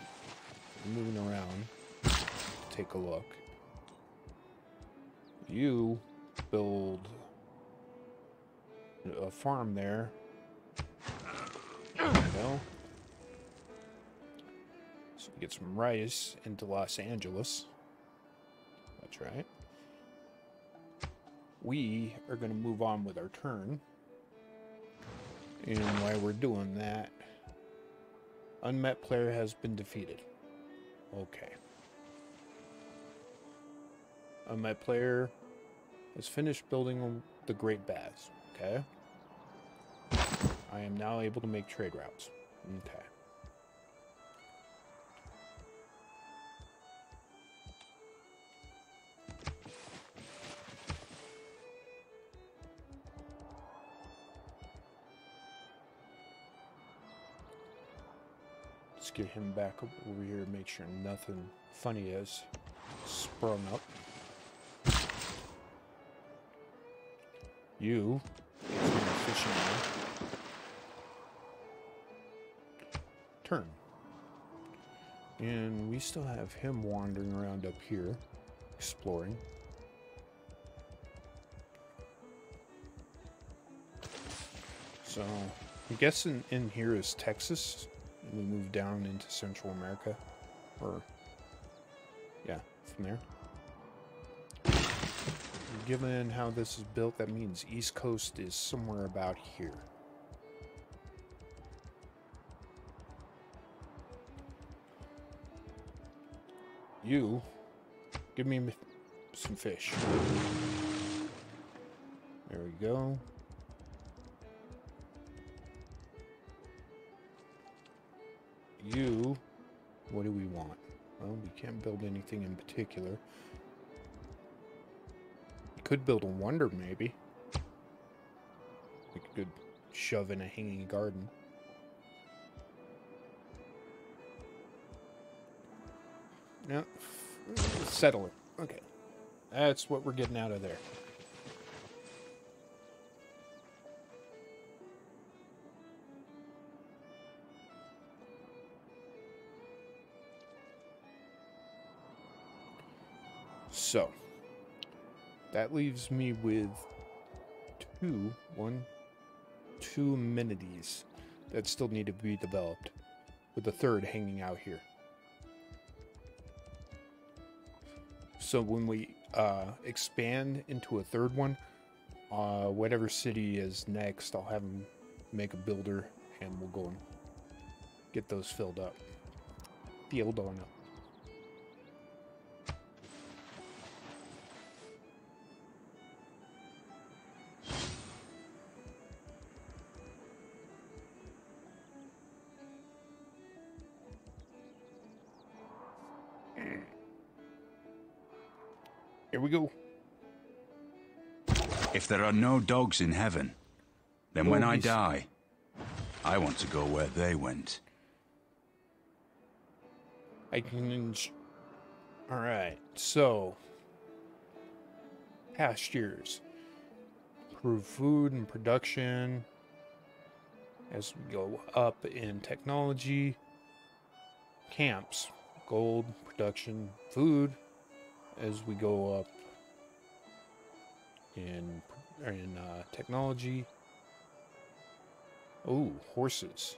moving around, take a look. You build a farm there. There you go. So we get some rice into Los Angeles. That's right. We are going to move on with our turn. And while we're doing that, unmet player has been defeated. Okay. Unmet player has finished building the Great Baths. Okay. I am now able to make trade routes. Okay. Let's get him back up over here, make sure nothing funny has sprung up. You get some fishing now. Turn. And we still have him wandering around up here, exploring. So, I'm guessing in here is Texas. And we move down into Central America. Or, yeah, from there. Given how this is built, that means East Coast is somewhere about here. You, give me some fish. There we go. You, what do we want? Well, we can't build anything in particular. We could build a wonder, maybe. We could shove in a hanging garden. No, settler. Okay, that's what we're getting out of there. So, that leaves me with two amenities that still need to be developed, with the third hanging out here. So when we expand into a third one, whatever city is next, I'll have them make a builder, and we'll go and get those filled up. Filled on up. Here we go. If there are no dogs in heaven, then when I die, I want to go where they went. I can... Alright, so... Pastures. Improve food and production as we go up in technology. Camps. Gold, production, food as we go up in technology. Oh, horses.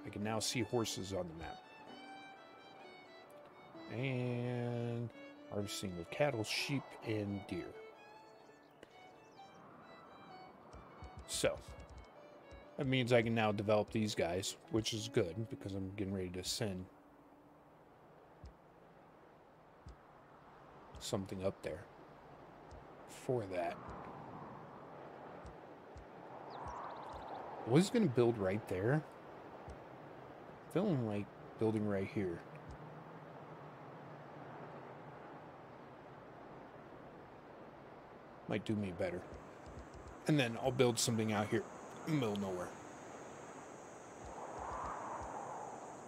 I can now see horses on the map. And harvesting of cattle, sheep, and deer. So, that means I can now develop these guys, which is good because I'm getting ready to send something up there for that. Was going to build right there. Feeling like building right here. Might do me better. And then I'll build something out here in the middle of nowhere.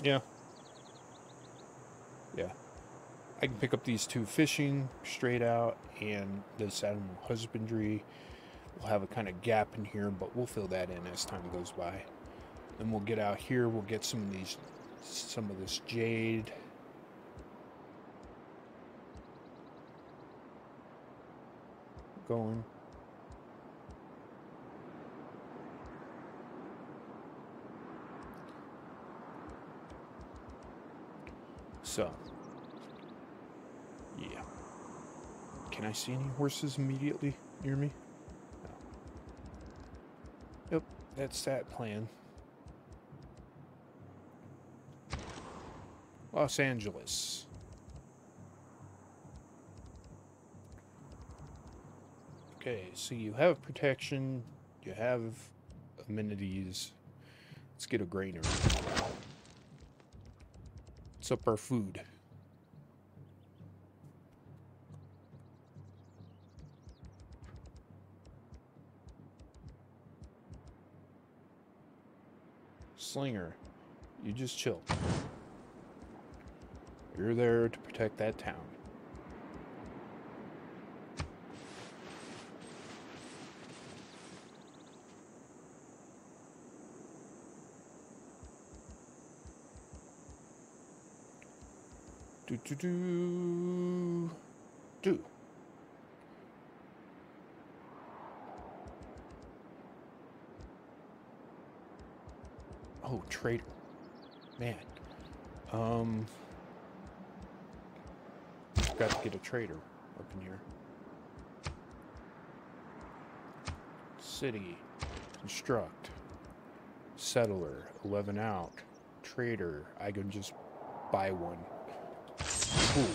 Yeah. Yeah. I can pick up these two fishing straight out and this animal husbandry. We'll have a kind of gap in here, but we'll fill that in as time goes by. Then we'll get out here, we'll get some of this jade. Going. So, yeah. Can I see any horses immediately near me? No. Yep, that's that plan. Los Angeles. Okay, so you have protection, you have amenities. Let's get a granary. What's up our food? Slinger, you just chill. You're there to protect that town. Do. Oh, trader. Man. Got to get a trader up in here. City. Construct. Settler. 11 out. Trader. I can just buy one. Cool.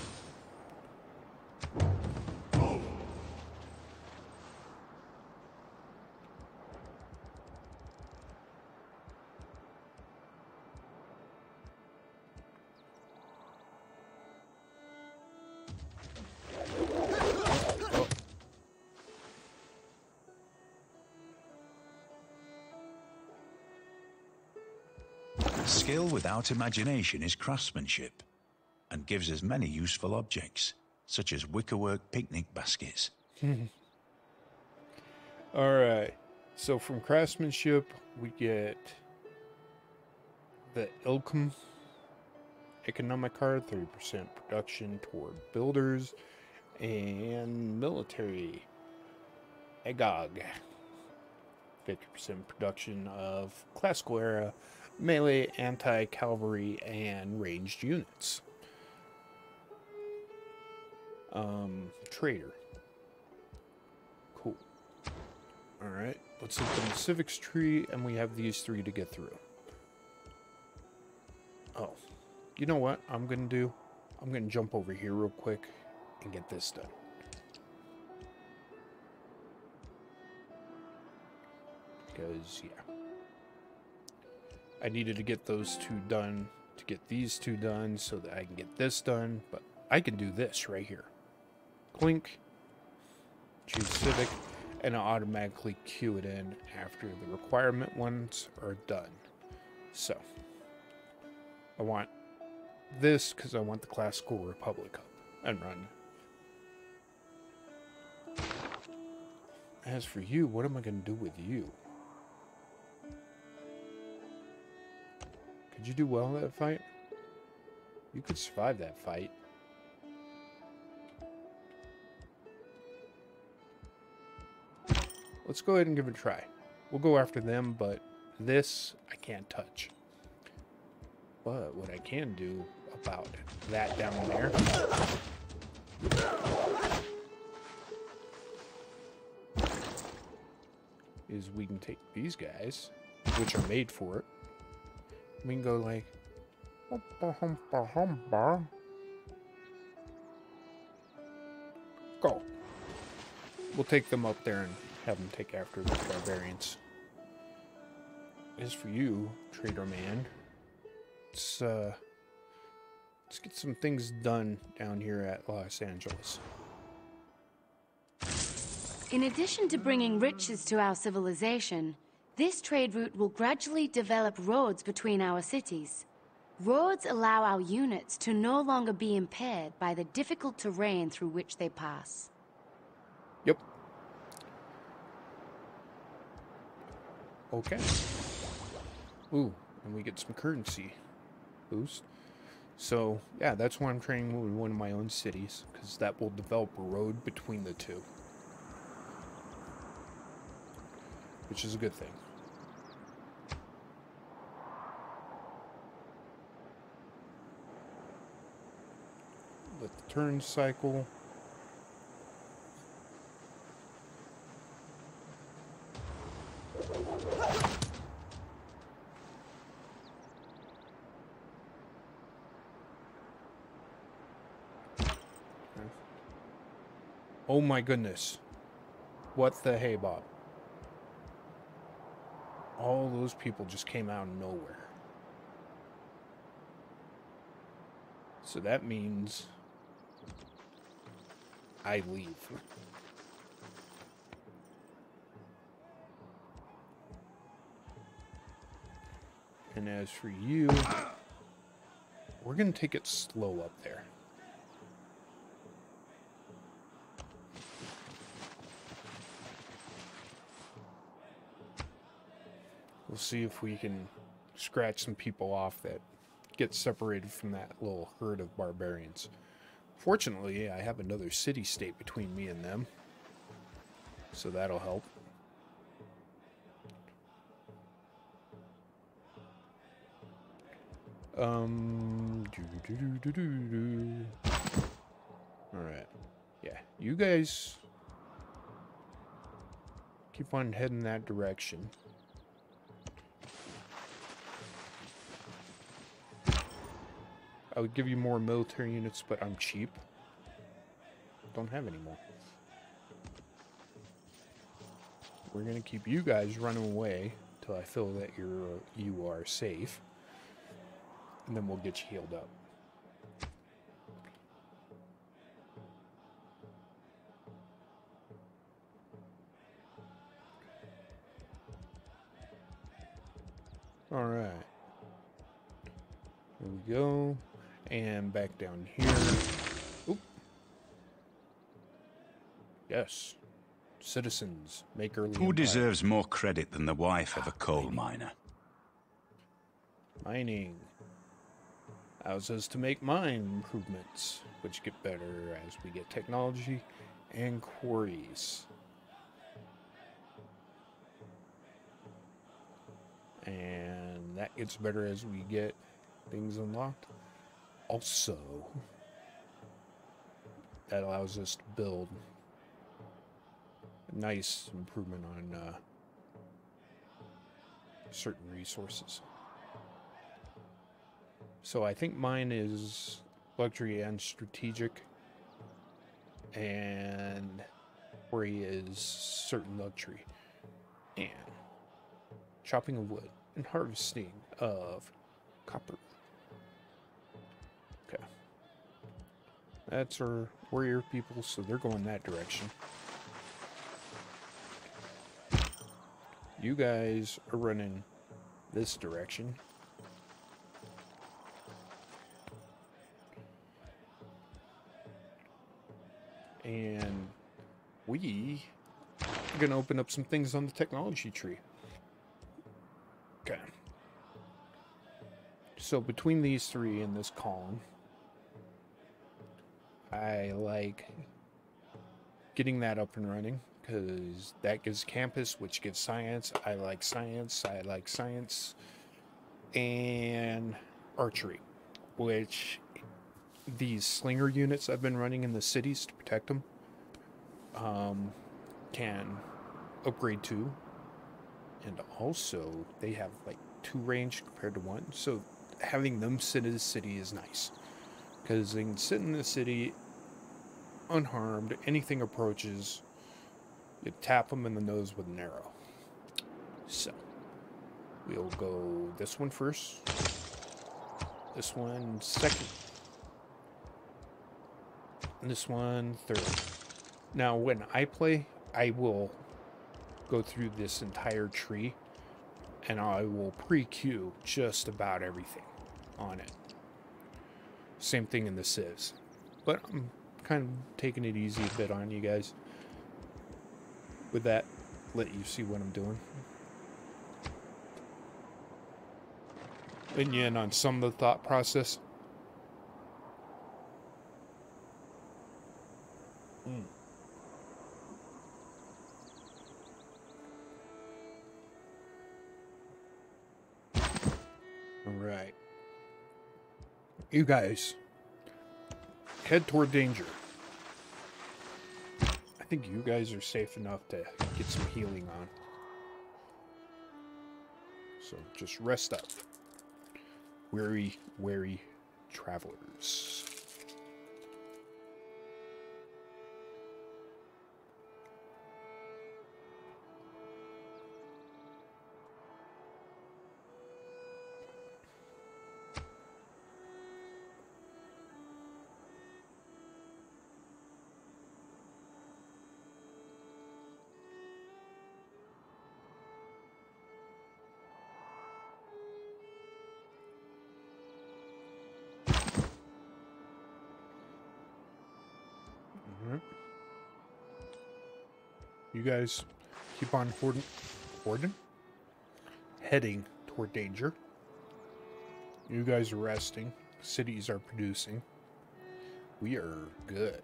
Skill without imagination is craftsmanship, and gives us many useful objects, such as wickerwork picnic baskets. Alright, so from craftsmanship, we get the Ilkum economic card, 30% production toward builders, and military Agog, 50% production of classical era melee, anti-cavalry, and ranged units. Trader. Cool. Alright, let's look in the civics tree, and we have these three to get through. Oh, you know what I'm gonna do? I'm gonna jump over here real quick and get this done. Because, yeah. I needed to get those two done to get these two done so that I can get this done, but I can do this right here. Blink, choose Civic, and it'll automatically queue it in after the requirement ones are done. So, I want this because I want the Classical Republic up and running. As for you, what am I going to do with you? Could you do well in that fight? You could survive that fight. Let's go ahead and give it a try. We'll go after them, but this I can't touch. But what I can do about that down there is we can take these guys, which are made for it. We can go like, go. We'll take them up there and have them take after the barbarians. As for you, Trader Man, let's get some things done down here at Los Angeles. In addition to bringing riches to our civilization, this trade route will gradually develop roads between our cities. Roads allow our units to no longer be impaired by the difficult terrain through which they pass. Yep. Okay. Ooh, and we get some currency boost. So, yeah, that's why I'm training with one of my own cities, because that will develop a road between the two. Which is a good thing. Let the turn cycle. Oh my goodness. What the hey, Bob? All those people just came out of nowhere. So that means I leave. And as for you, we're going to take it slow up there. We'll see if we can scratch some people off that get separated from that little herd of barbarians. Fortunately, I have another city-state between me and them, so that'll help. Alright. Yeah, you guys keep on heading that direction. I would give you more military units, but I'm cheap. Don't have any more. We're gonna keep you guys running away till I feel that you are safe, and then we'll get you healed up. All right. There we go. And back down here. Oop. Yes. Citizens, make early Who empire. deserves more credit than the wife of a coal miner? Mining. Allows us to make mine improvements, which get better as we get technology and quarries. And that gets better as we get things unlocked. Also, that allows us to build a nice improvement on certain resources. So I think mine is luxury and strategic, and quarry is certain luxury, and chopping of wood and harvesting of copper. Okay. That's our warrior people, so they're going that direction. You guys are running this direction. And we are going to open up some things on the technology tree. Okay. So between these three in this column, I like getting that up and running because that gives campus, which gives science. I like science. I like science. And archery, which these slinger units I've been running in the cities to protect them can upgrade to. And also, they have like 2 range compared to 1. So having them sit in the city is nice. Because they can sit in the city unharmed. Anything approaches, you tap them in the nose with an arrow. So, we'll go this one first. This one second. And this one third. Now, when I play, I will go through this entire tree and I will pre-queue just about everything on it. Same thing in the civs. But I'm kind of taking it easy a bit on you guys. With that, let you see what I'm doing. Letting you in on some of the thought process. Alright. You guys head toward danger. I think you guys are safe enough to get some healing on. So just rest up. Weary, wary travelers. You guys keep on heading toward danger. You guys are resting. Cities are producing. We are good.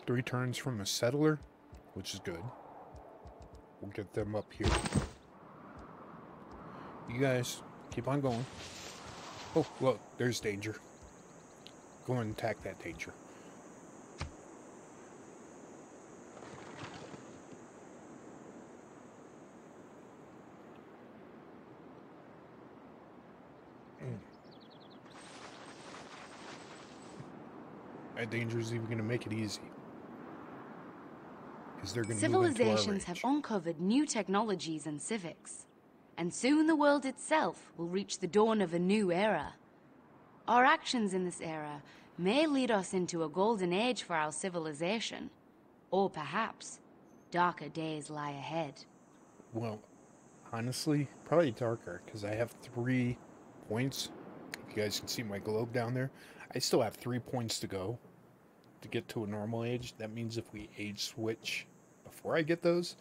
Three turns from a settler, which is good. We'll get them up here. You guys keep on going. Oh, look, there's danger. Go and attack that danger. That danger is even going to make it easy. Because they're going to move into our Civilizations have range. uncovered new technologies and civics. And soon the world itself will reach the dawn of a new era. Our actions in this era may lead us into a golden age for our civilization. Or perhaps, darker days lie ahead. Well, honestly, probably darker, because I have 3 points. If you guys can see my globe down there, I still have 3 points to go to get to a normal age. That means if we age switch before I get those,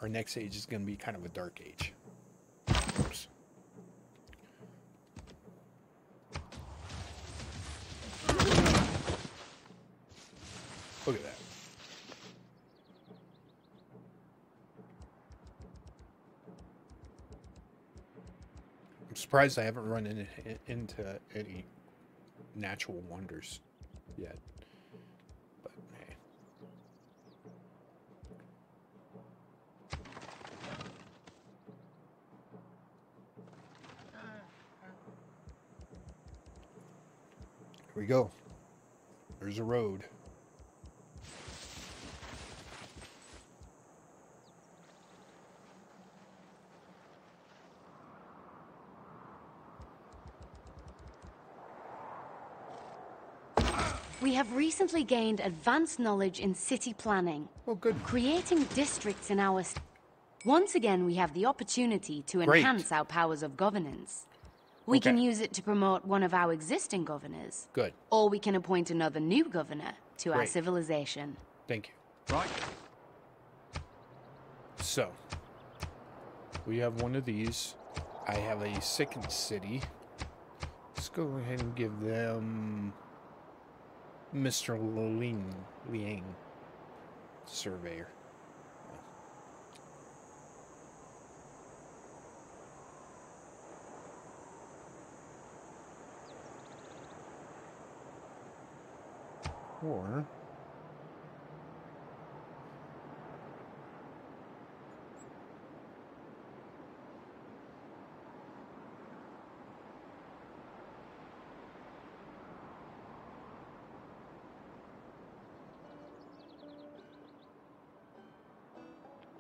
our next age is going to be kind of a dark age. Oops. Look at that. I'm surprised I haven't run into any natural wonders yet. But hey. Here we go. There's a road. We have recently gained advanced knowledge in city planning. Oh, good. Creating districts in our... Once again, we have the opportunity to Great. enhance our powers of governance. We can Okay. use it to promote one of our existing governors. Good. Or we can appoint another new governor to our Great. civilization. Thank you. Right. So, we have one of these. I have a second city. Let's go ahead and give them Mr. Liang, surveyor. Or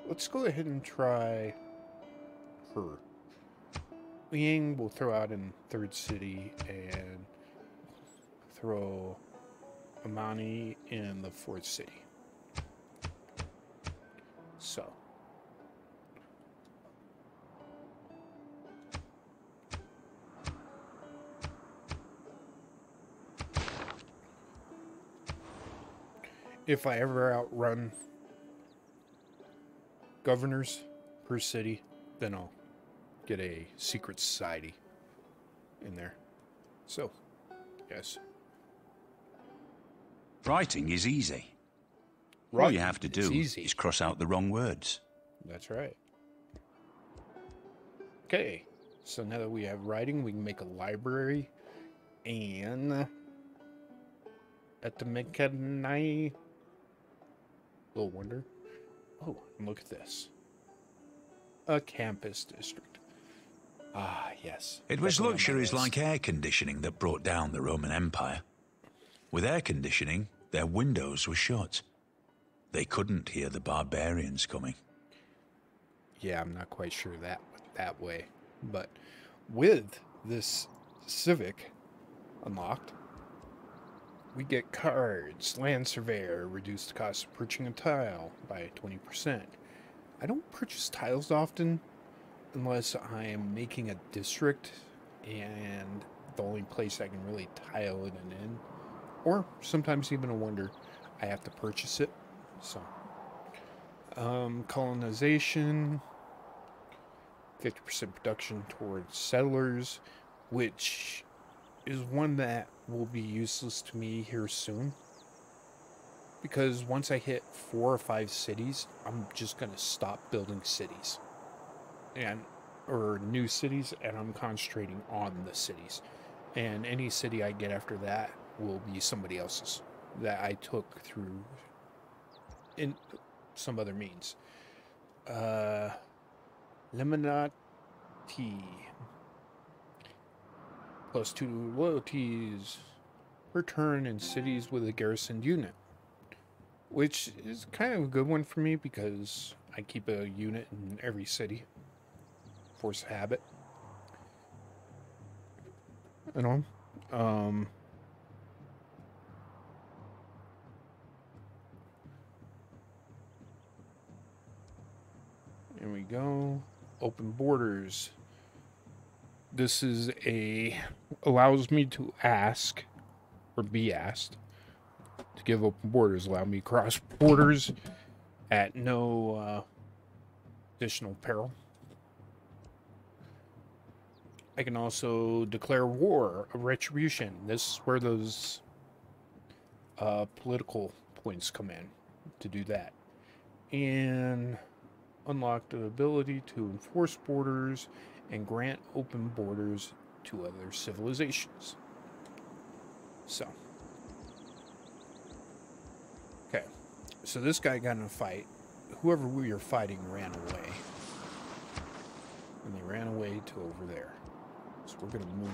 let's go ahead and try her. Liang will throw out in third city and throw Amani in the fourth city. So. If I ever outrun governors per city, then I'll get a secret society in there. So, yes. Writing is easy. All Writing you have to is do easy. is cross out the wrong words. That's right. Okay, so now that we have writing, we can make a library. And at the Mechanai... Little wonder. Oh, and look at this. A campus district. Ah, yes. It was Definitely on my luxuries list. like air conditioning that brought down the Roman Empire. With air conditioning, their windows were shut. They couldn't hear the barbarians coming. Yeah, I'm not quite sure that way. But with this Civic unlocked, we get cards, land surveyor, reduced the cost of purchasing a tile by 20%. I don't purchase tiles often unless I am making a district and the only place I can really tile it in. Or sometimes even a wonder I have to purchase it. So, colonization, 50% production towards settlers, which is one that will be useless to me here soon. Because once I hit 4 or 5 cities, I'm just going to stop building cities. Or new cities, and I'm concentrating on the cities. And any city I get after that will be somebody else's that I took through in some other means. Lemonade tea. +2 loyalties per turn in cities with a garrisoned unit. Which is kind of a good one for me because I keep a unit in every city. Force of habit. You know? Here we go. Open borders. This is allows me to ask or be asked to give open borders. Allow me to cross borders at no additional peril. I can also declare war of retribution. This is where those political points come in to do that. And unlock the ability to enforce borders and grant open borders to other civilizations. So. Okay. So this guy got in a fight. Whoever we were fighting ran away. And they ran away to over there. So we're going to move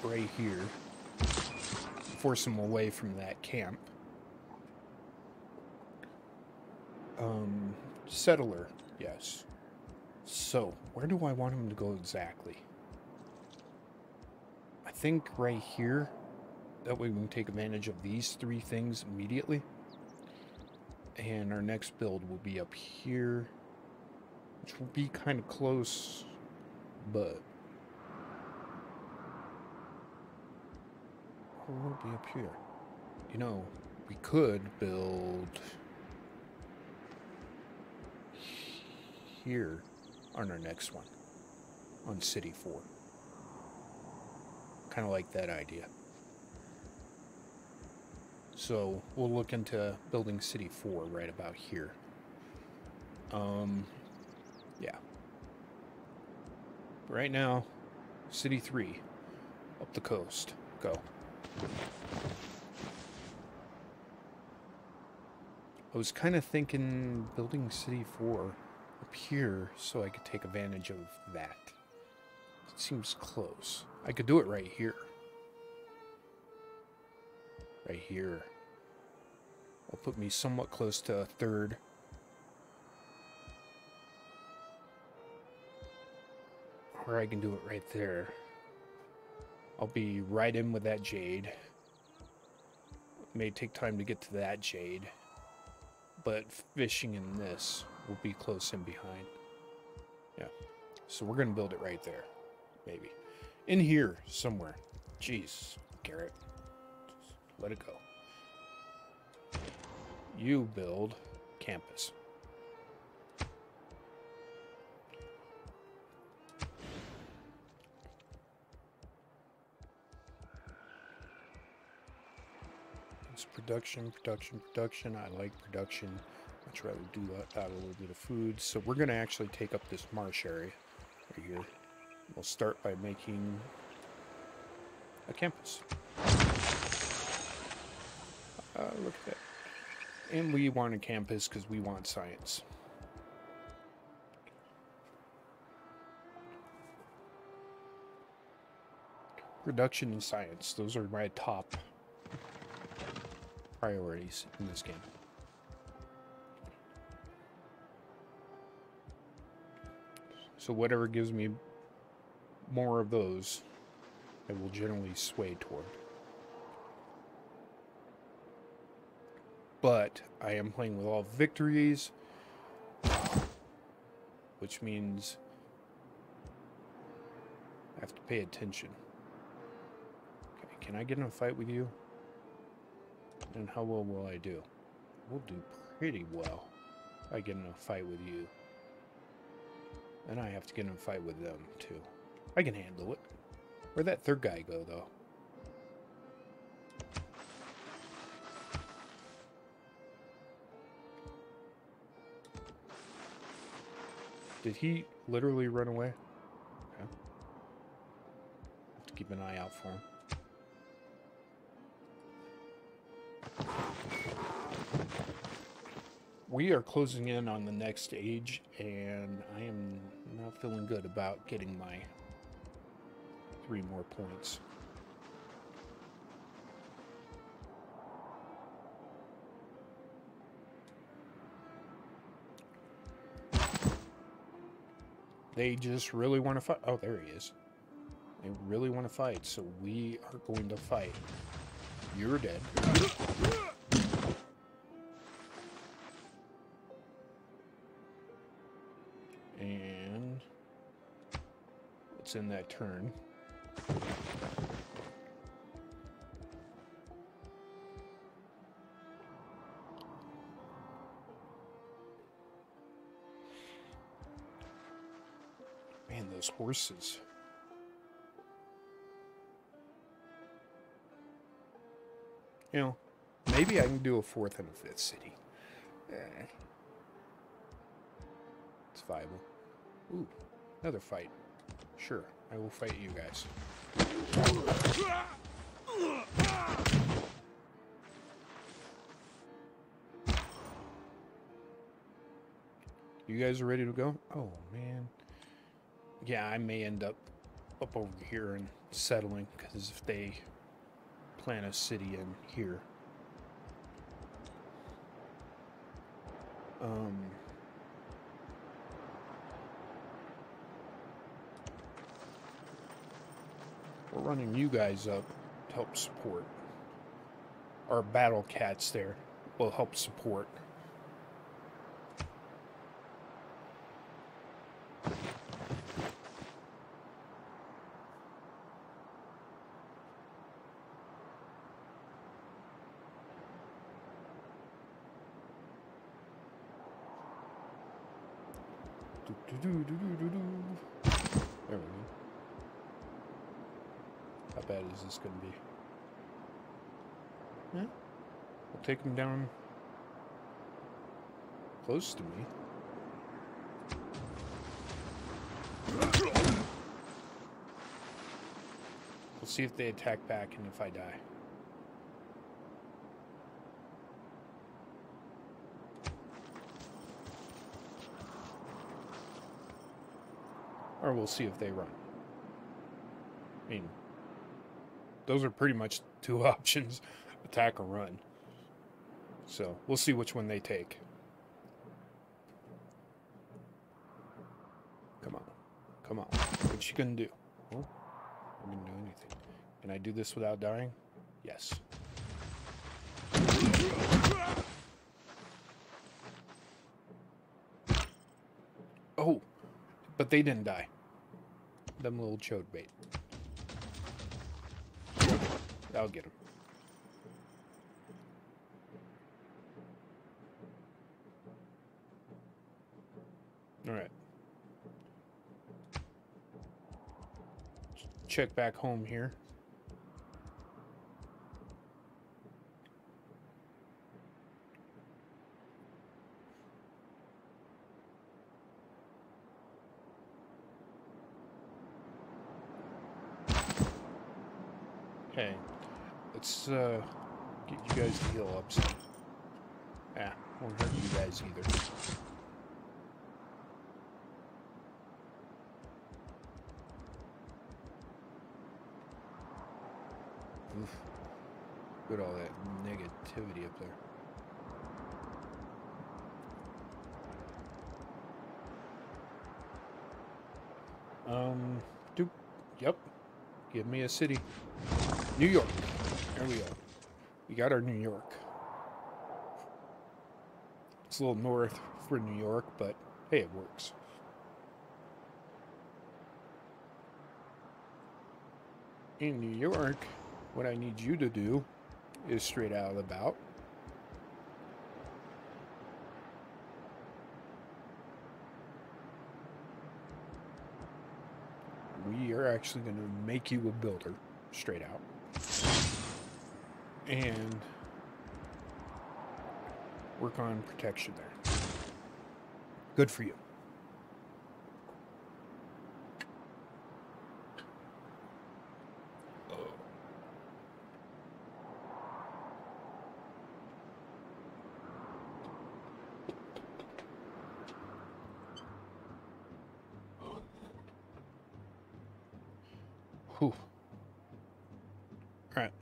right here. Force them away from that camp. Settler. Yes. So, where do I want him to go exactly? I think right here. That way we can take advantage of these three things immediately. And our next build will be up here, which will be kind of close, but we'll be up here. You know, we could build here on our next one, on City 4. Kind of like that idea. So we'll look into building City 4 right about here. Yeah. Right now, City 3, up the coast. Go. I was kind of thinking building City 4 up here so I could take advantage of that. It seems close. I could do it right here. Right here. Will put me somewhat close to a third. Or I can do it right there. I'll be right in with that jade. It may take time to get to that jade, but fishing in this will be close in behind. Yeah. So we're going to build it right there. Maybe. In here somewhere. Jeez, Garrett. Just let it go. You build campus. It's production. I like production. Much rather do that out a little bit of food. So we're going to actually take up this marsh area right here. We'll start by making a campus. Look at that. And we want a campus because we want science. Production and science. Those are my top priorities in this game. So whatever gives me more of those, I will generally sway toward. But I am playing with all victories, which means I have to pay attention. Okay, can I get in a fight with you? And how well will I do? We'll do pretty well if I get in a fight with you. Then I have to get in a fight with them, too. I can handle it. Where'd that third guy go, though? Did he literally run away? Okay. Have to keep an eye out for him. We are closing in on the next stage, and I am not feeling good about getting my 3 more points. They just really want to fight. Oh, there he is. They really want to fight, so we are going to fight. You're dead. And what's in that turn? Man, those horses. You know, maybe I can do a 4th and a 5th city. It's viable. Ooh, another fight. Sure, I will fight you guys. You guys are ready to go? Oh, man. Yeah, I may end up over here and settling, because if they plant a city in here. We're running you guys up to help support. our battle cats there will help support. There we go. How bad is this going to be? Yeah. We'll take him down close to me. We'll see if they attack back and if I die. Or we'll see if they run. I mean, those are pretty much two options, attack or run. So, we'll see which one they take. Come on. Come on. What you gonna do? Oh, I'm gonna do anything. Can I do this without dying? Yes. Oh, but they didn't die. Them little chode bait. I'll get him. Alright. Check back home here. Okay, let's get you guys to heal up some. Yeah, won't hurt you guys either. Oof. Look at all that negativity up there. Yep. Give me a city. New York. There we go. We got our New York. It's a little north for New York, but hey, it works. In New York, what I need you to do is straight out about. We are actually going to make you a builder, straight out. And work on protection there. Good for you. Whew. All right.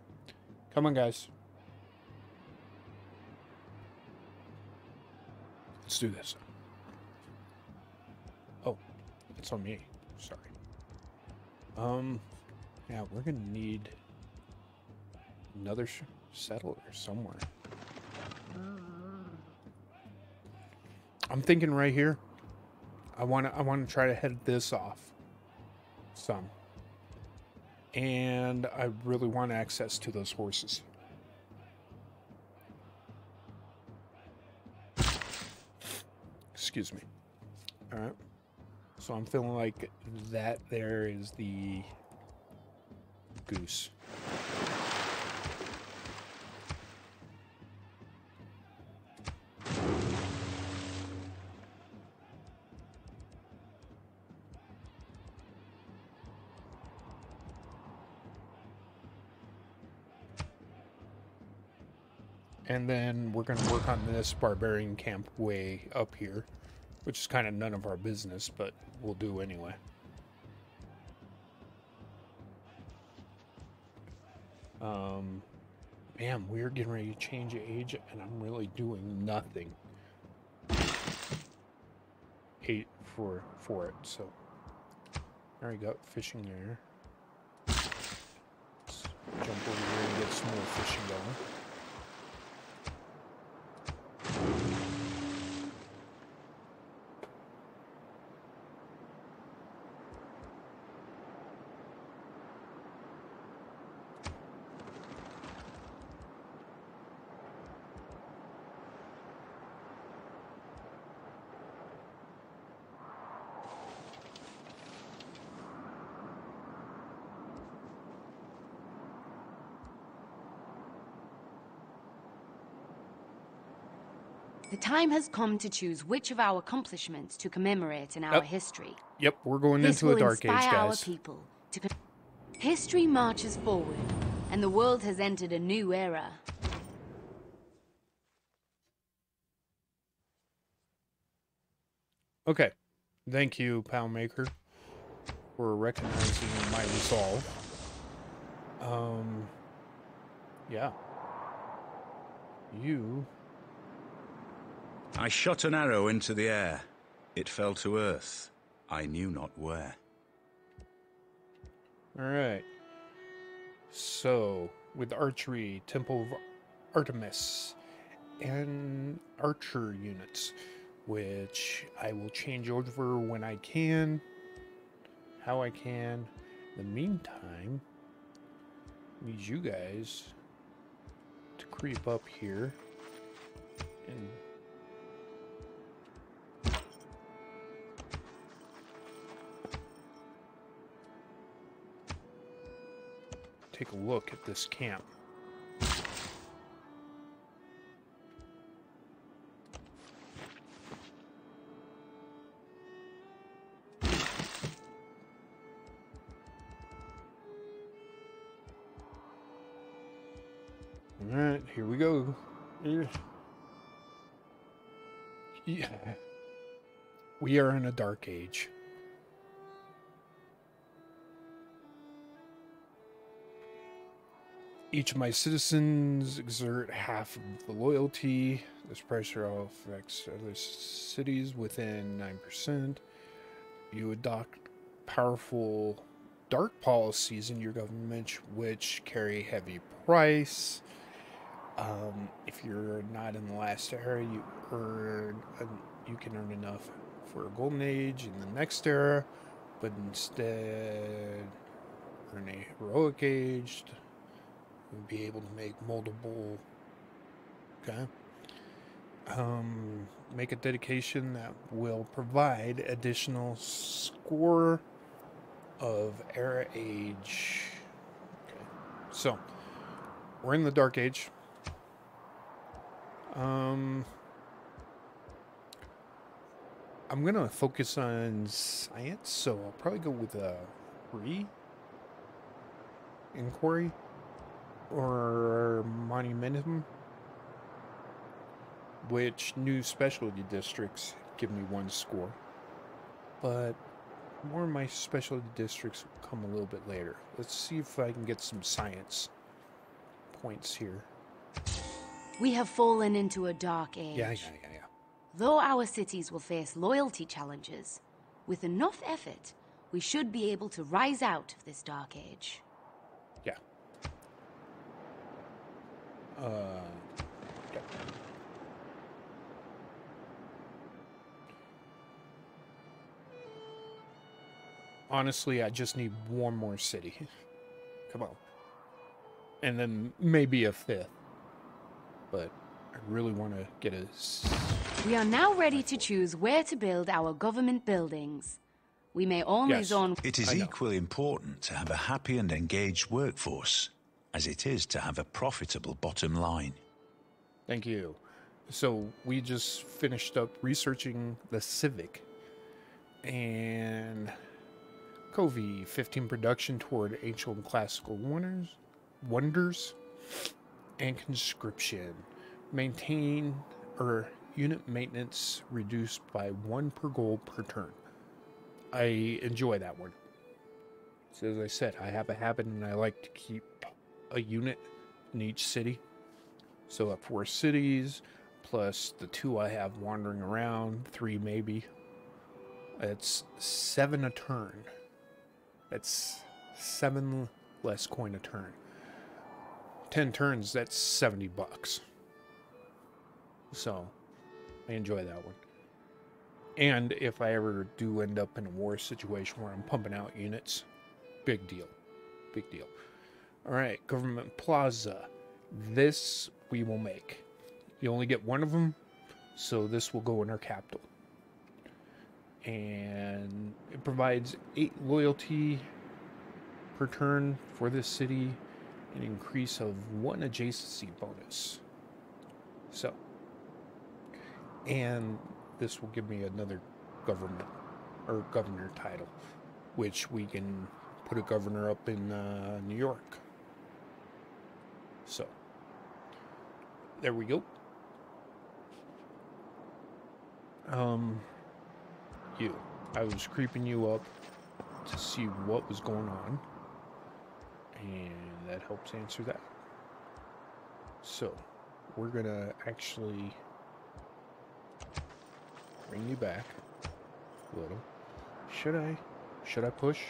Come on, guys. Let's do this. Oh, it's on me. Sorry. Yeah, we're gonna need another settler somewhere. I'm thinking right here. I wanna try to head this off some. And I really want access to those horses. Excuse me. All right. So I'm feeling like that there is the goose. And then we're going to work on this barbarian camp way up here, which is kind of none of our business, but we'll do anyway. Man, we're getting ready to change age, and I'm really doing nothing for it. So there we go, fishing there. Let's jump over here and get some more fishing going. The time has come to choose which of our accomplishments to commemorate in our history. Yep, we're going This into a will dark age, inspire our guys. people to. History marches forward, and the world has entered a new era. Okay. Thank you, Pal Maker, for recognizing my resolve. Yeah. You... I shot an arrow into the air. It fell to earth. I knew not where. Alright. So, with archery, Temple of Artemis, and archer units, which I will change over when I can, how I can. In the meantime, I need you guys to creep up here and take a look at this camp. Alright, here we go. Yeah. We are in a dark age. Each of my citizens exert half of the loyalty. This pressure all affects other cities within 9%. You adopt powerful dark policies in your government which carry heavy price. If you're not in the last era, you can earn enough for a golden age in the next era, but instead earn a heroic age. Be able to make multiple. Okay. Make a dedication that will provide additional score of era age. Okay. So we're in the dark age. I'm gonna focus on science, so I'll probably go with a inquiry or monumentum, which new specialty districts give me 1 score, but more of my specialty districts will come a little bit later. Let's see if I can get some science points here. We have fallen into a dark age. Yeah. Though our cities will face loyalty challenges, with enough effort, we should be able to rise out of this dark age. Yeah. Yeah. Honestly, I just need 1 more city. Come on. And then maybe a 5th. But I really want to get a... We are now ready to choose where to build our government buildings. We may only zone... It is equally important to have a happy and engaged workforce as it is to have a profitable bottom line. Thank you. So we just finished up researching the Civic and Covey 15 production toward ancient and classical wonders and conscription. Maintain or unit maintenance reduced by 1 per gold per turn. I enjoy that one. So as I said, I have a habit and I like to keep a unit in each city. So up 4 cities, plus the 2 I have wandering around, 3 maybe. That's 7 a turn. That's 7 less coin a turn. 10 turns, that's $70. So, I enjoy that one. And if I ever do end up in a war situation where I'm pumping out units, big deal. Big deal. Alright, Government Plaza. This we will make. You only get 1 of them, so this will go in our capital. And it provides 8 loyalty per turn for this city, an increase of 1 adjacency bonus. So, And this will give me another government or governor title, which we can put a governor up in New York. So there we go. I was creeping you up to see what was going on, and that helps answer that. So we're gonna actually bring you back a little. Should I push?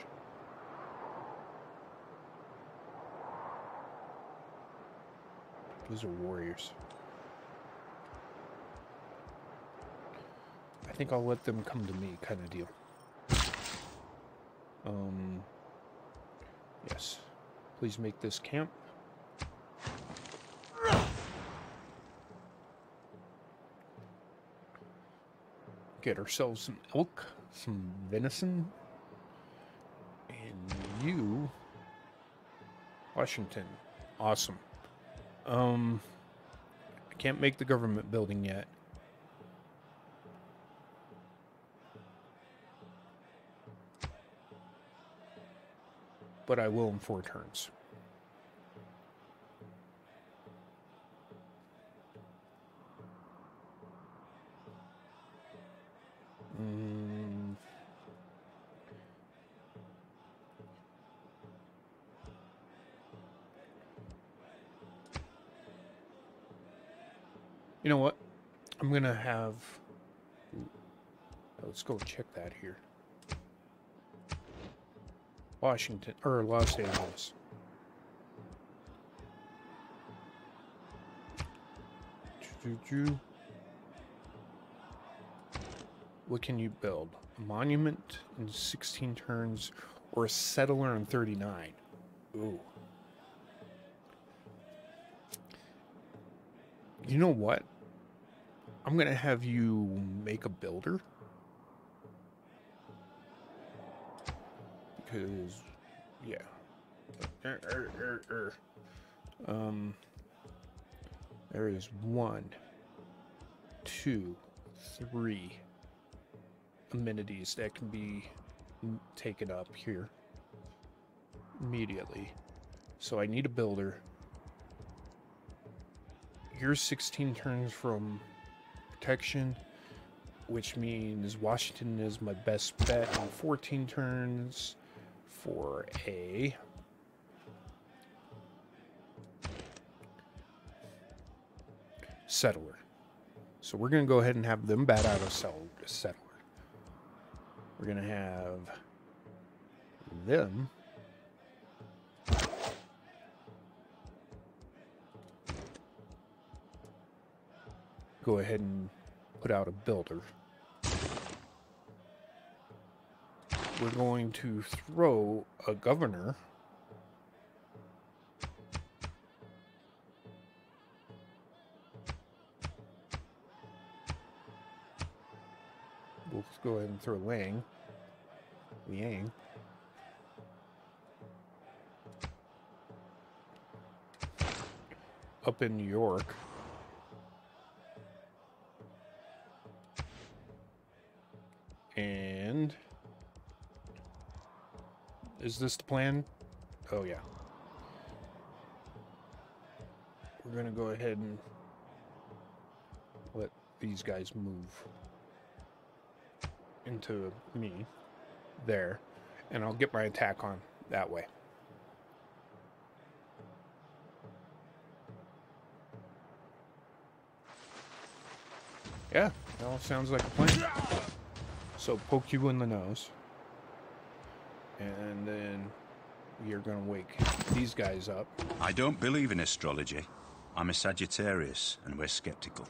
Those are warriors. I think I'll let them come to me, kind of deal. Yes. Please make this camp. Get ourselves some elk, some venison, and you, Washington. Awesome. I can't make the government building yet. But I will in 4 turns. You know what? I'm gonna have... Let's go check that here. Washington, or Los Angeles. What can you build? A monument in 16 turns, or a settler in 39? Ooh. You know what? I'm gonna have you make a builder. Because, yeah. There is 1, 2, 3 amenities that can be taken up here immediately. So I need a builder. Here's 16 turns from protection, which means Washington is my best bet on 14 turns for a settler. So we're going to go ahead and have them bat out a settler. We're going to have them go ahead and put out a builder. We're going to throw a governor. We'll go ahead and throw Liang. Up in New York. And is this the plan? Oh yeah. We're gonna go ahead and let these guys move into me there, and I'll get my attack on that way. Yeah, that all sounds like a plan. So poke you in the nose, and then you're gonna wake these guys up. I don't believe in astrology. I'm a Sagittarius, and we're skeptical.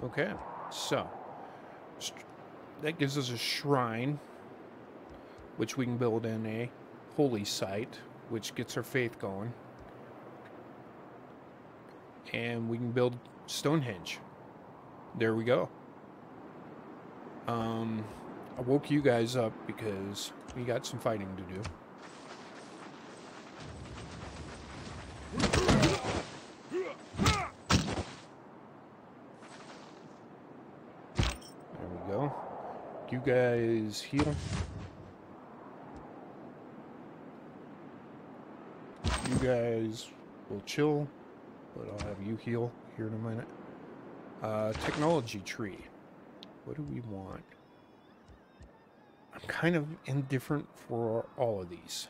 Okay, so that gives us a shrine, which we can build in a holy site, which gets our faith going. And we can build Stonehenge. There we go. I woke you guys up because we got some fighting to do. You guys heal. You guys will chill, but I'll have you heal here in a minute. Technology tree. What do we want? I'm kind of indifferent for all of these.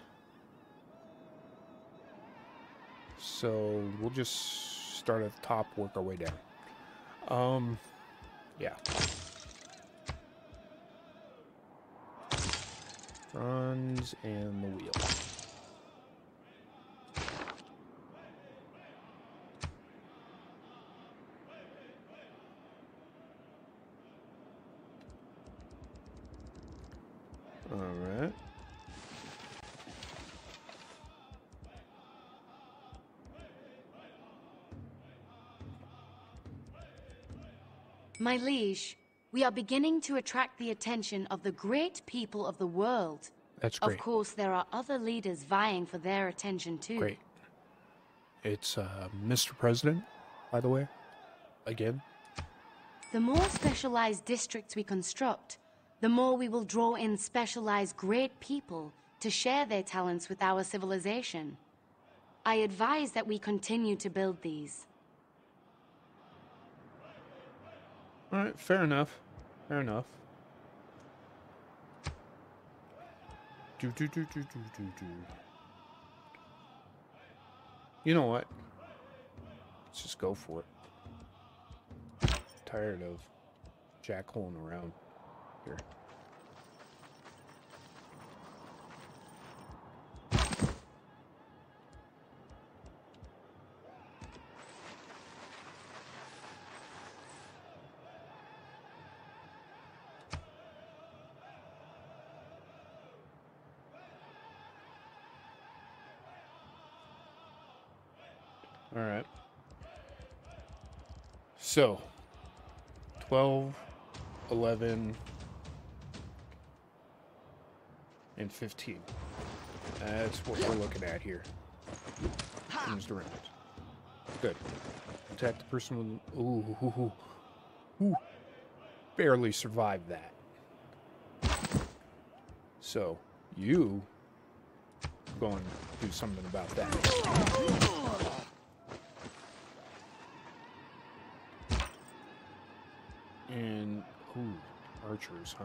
So we'll just start at the top, work our way down. Yeah. Runs and the wheel. All right. My liege, we are beginning to attract the attention of the great people of the world. That's great. Of course, there are other leaders vying for their attention too. Great. It's Mr. President, by the way. Again. The more specialized districts we construct, the more we will draw in specialized great people to share their talents with our civilization. I advise that we continue to build these. All right, fair enough. Fair enough. Do. You know what? Let's just go for it. Tired of jack-holing around here. All right. So, 12, 11, and 15. That's what we're looking at here. Changed around. Good. Attack the person with... Ooh. Barely survived that. So, you... go and do something about that. And, archers, huh?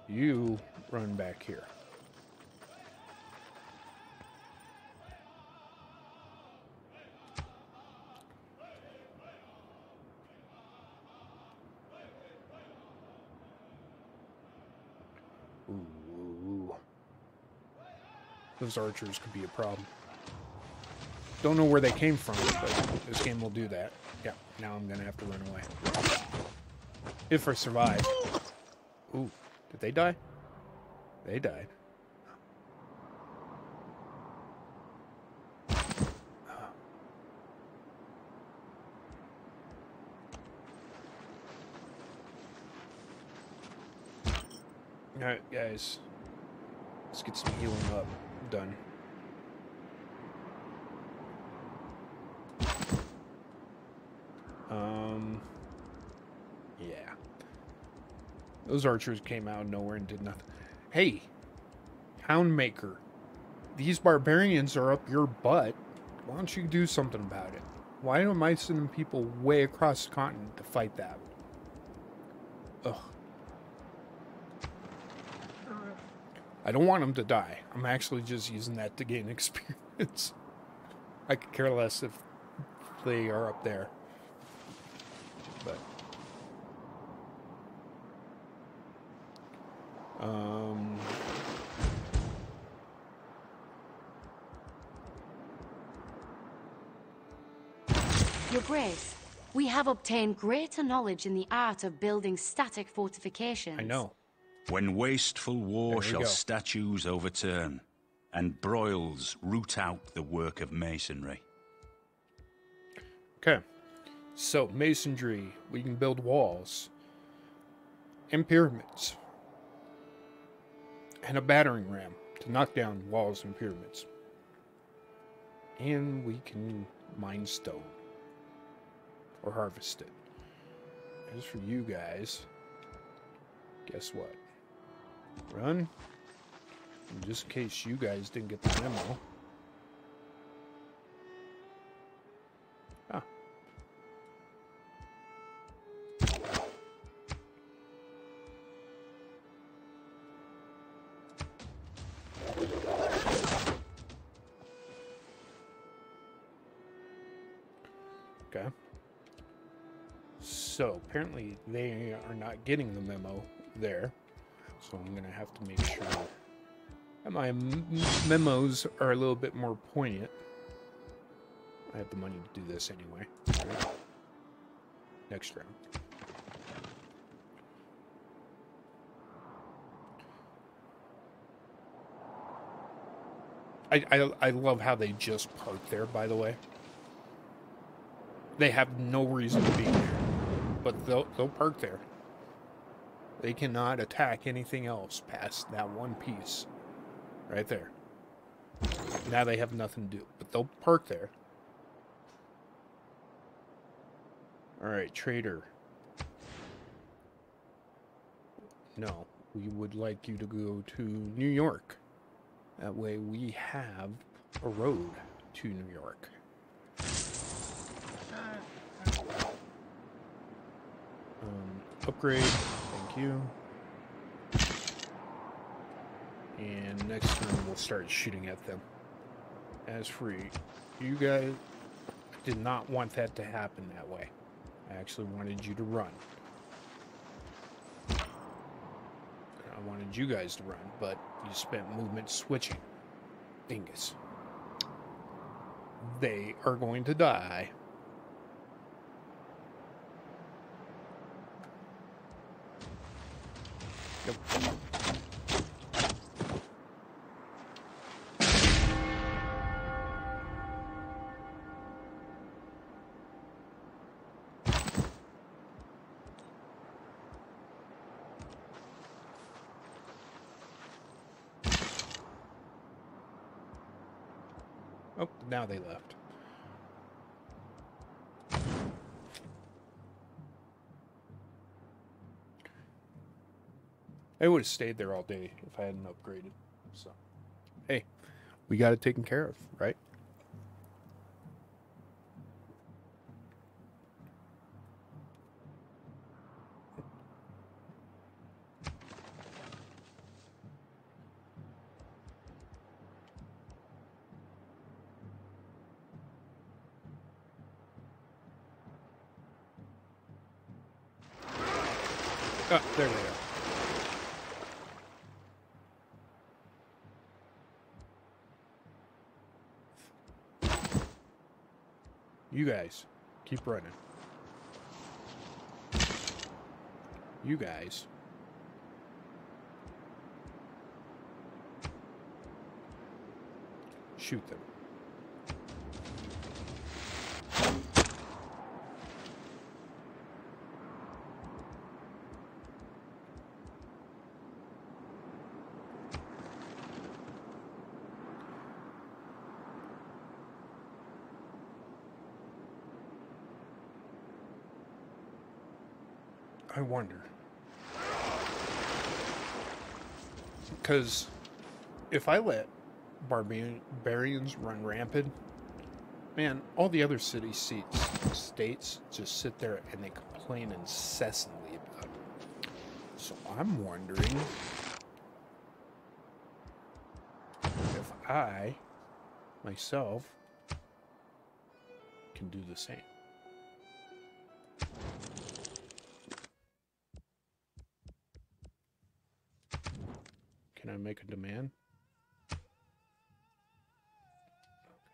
You run back here. Ooh. Those archers could be a problem. Don't know where they came from, but this game will do that. Yeah, now I'm gonna have to run away. If I survive. Ooh, did they die? They died. Alright, guys. Let's get some healing up. Done. Yeah. Those archers came out of nowhere and did nothing. Hey, Houndmaker. These barbarians are up your butt. Why don't you do something about it? Why am I sending people way across the continent to fight that? Ugh. I don't want them to die. I'm actually just using that to gain experience. I could care less if they are up there. But Your Grace, we have obtained greater knowledge in the art of building static fortifications. I know. When wasteful war shall go. statues overturn, and broils root out the work of masonry. Okay. So, masonry, we can build walls and pyramids and a battering ram to knock down walls and pyramids. And we can mine stone or harvest it. As for you guys, Guess what? Run. And just in case you guys didn't get the memo. Ah. Okay. So, apparently they are not getting the memo there. So I'm going to have to make sure that my memos are a little bit more poignant. I have the money to do this anyway. Right? Next round. I love how they just park there, by the way. They have no reason to be there, but they'll park there. They cannot attack anything else past that one piece right there. Now they have nothing to do, but they'll park there. Alright, trader. No, we would like you to go to New York. That way we have a road to New York. Upgrade, thank you. And next turn we'll start shooting at them. As for you guys, I did not want that to happen that way. I actually wanted you to run. I wanted you guys to run, but you spent movement switching. Dingus. They are going to die. Yep. Oh, now they left. I would have stayed there all day if I hadn't upgraded. So, hey, we got it taken care of, right? Ah, there they are. You guys, keep running. You guys. Shoot them. I wonder. Because if I let barbarians run rampant, man, all the other states just sit there and they complain incessantly about it. So I'm wondering if I, myself, can do the same. Can I make a demand?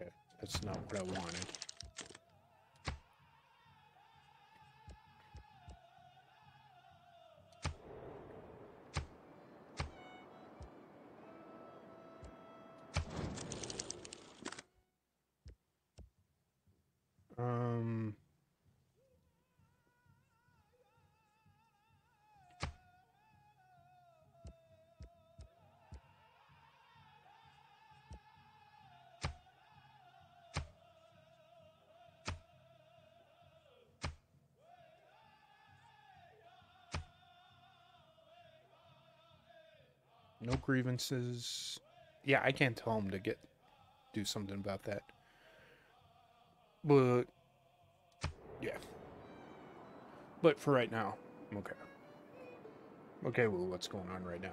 Okay, that's not what I wanted. No grievances. Yeah, I can't tell him to do something about that. But yeah. But for right now, I'm okay. Okay, well, what's going on right now?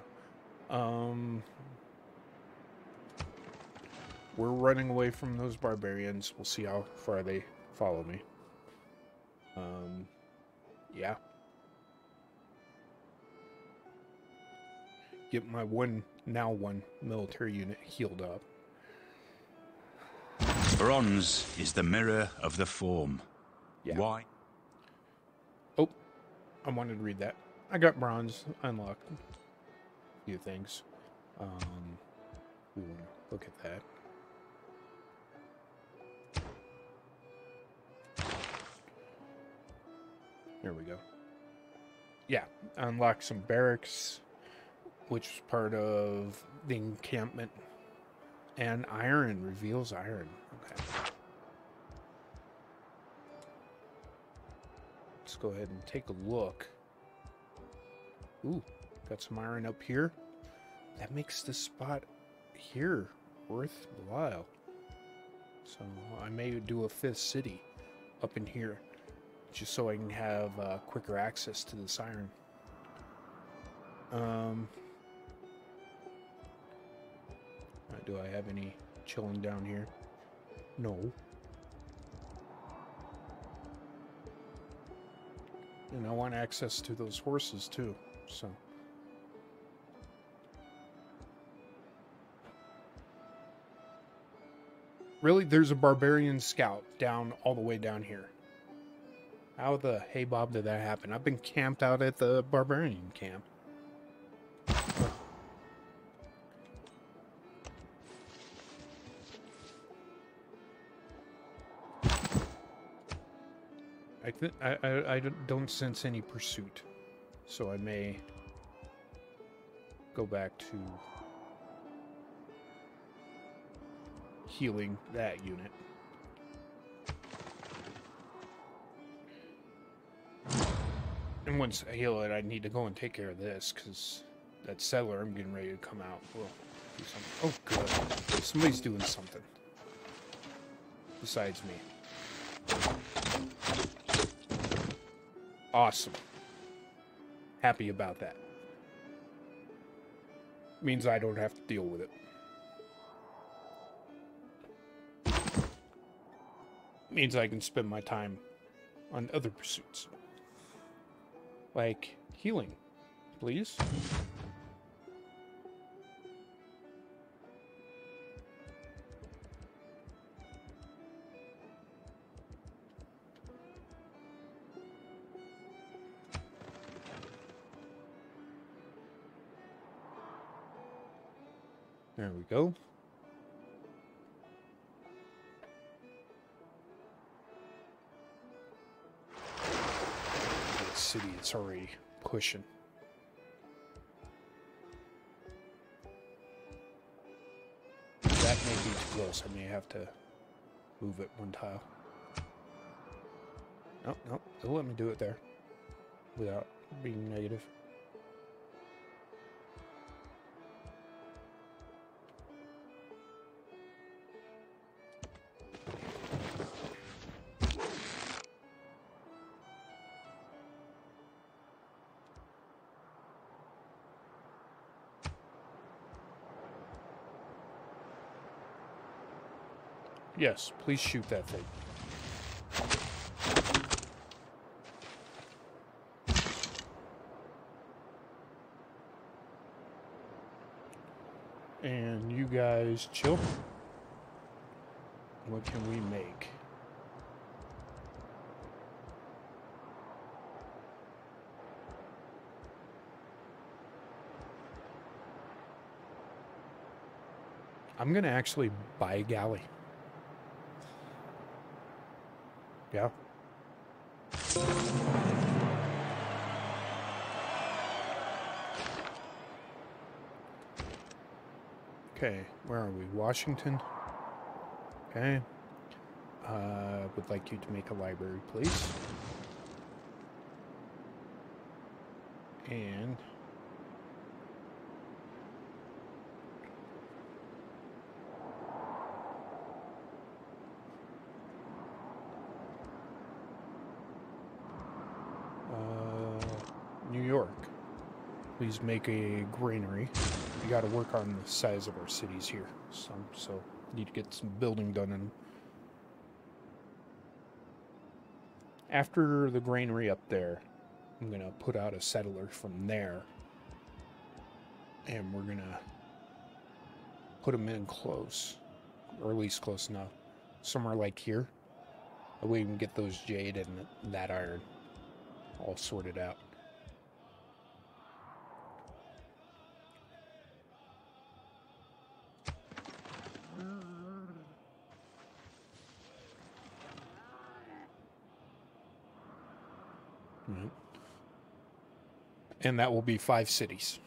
We're running away from those barbarians. We'll see how far they follow me. Yeah. Get my one military unit healed up. Bronze is the mirror of the form. Yeah. Why? Oh, I wanted to read that. I got bronze unlocked. A few things. We want to look at that. There we go. Yeah, unlock some barracks, which is part of the encampment. And iron reveals iron. Okay. Let's go ahead and take a look. Ooh, got some iron up here. That makes this spot here worthwhile. So I may do a 5th city up in here, just so I can have quicker access to this iron. Do I have any chilling down here? No. And I want access to those horses too, so. Really, there's a barbarian scout down all the way down here. How the hey Bob did that happen? I've been camped out at the barbarian camp. I don't sense any pursuit, so I may go back to healing that unit. And once I heal it, I need to go and take care of this, because that settler I'm getting ready to come out will do something. Oh, good. Somebody's doing something besides me. Awesome. Happy about that. Means I don't have to deal with it. Means I can spend my time on other pursuits. Like healing, please. There we go. The city, it's already pushing. That may be too close. I may have to move it one tile. No, no, it'll let me do it there without being negative. Yes, please shoot that thing. And you guys chill. What can we make? I'm gonna actually buy a galley. Yeah. Okay, where are we? Washington? Okay. Would like you to make a library, please. And York, please make a granary. We got to work on the size of our cities here. So need to get some building done in them. After the granary up there, I'm going to put out a settler from there. And we're going to put them in close. Or at least close enough. Somewhere like here. That way we can get those jade and that iron all sorted out. Mm-hmm. And that will be 5 cities.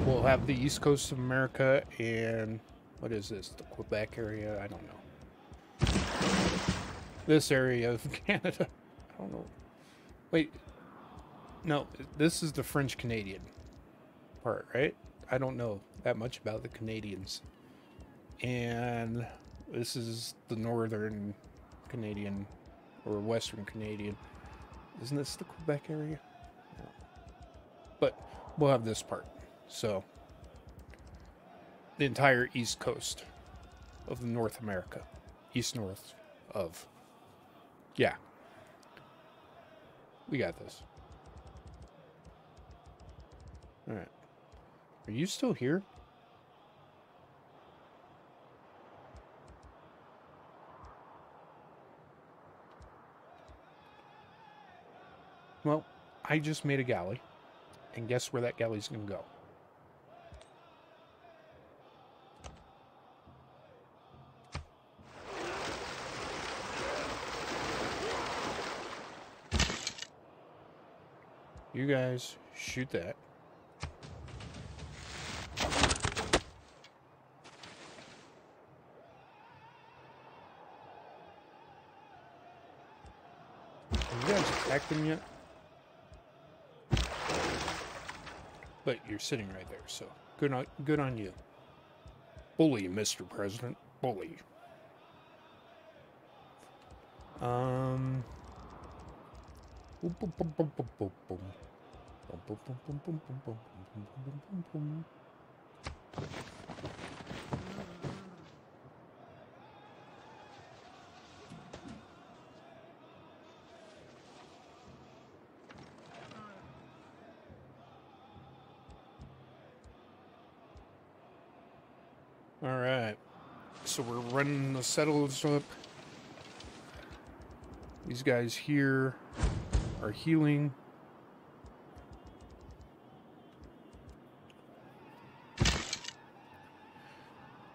We'll have the east coast of America and... what is this? The Quebec area? I don't know. This area of Canada. I don't know. Wait. No, this is the French-Canadian part, right? I don't know that much about the Canadians. And this is the northern Canadian, or western Canadian. Isn't this the Quebec area? No. But we'll have this part. So, the entire east coast of North America. East-north of. Yeah. We got this. Alright. Are you still here? Well, I just made a galley. And guess where that galley's gonna go? You guys shoot that. Have you guys attacked them yet? But you're sitting right there, so good on you. Bully, Mr. President. Bully. All right, so we're running the settlers up. These guys here are healing.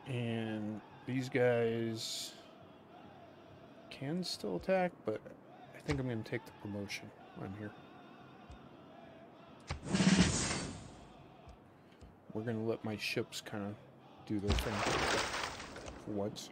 And these guys can still attack, but I think I'm going to take the promotion when I'm here. We're going to let my ships kind of do their thing for once.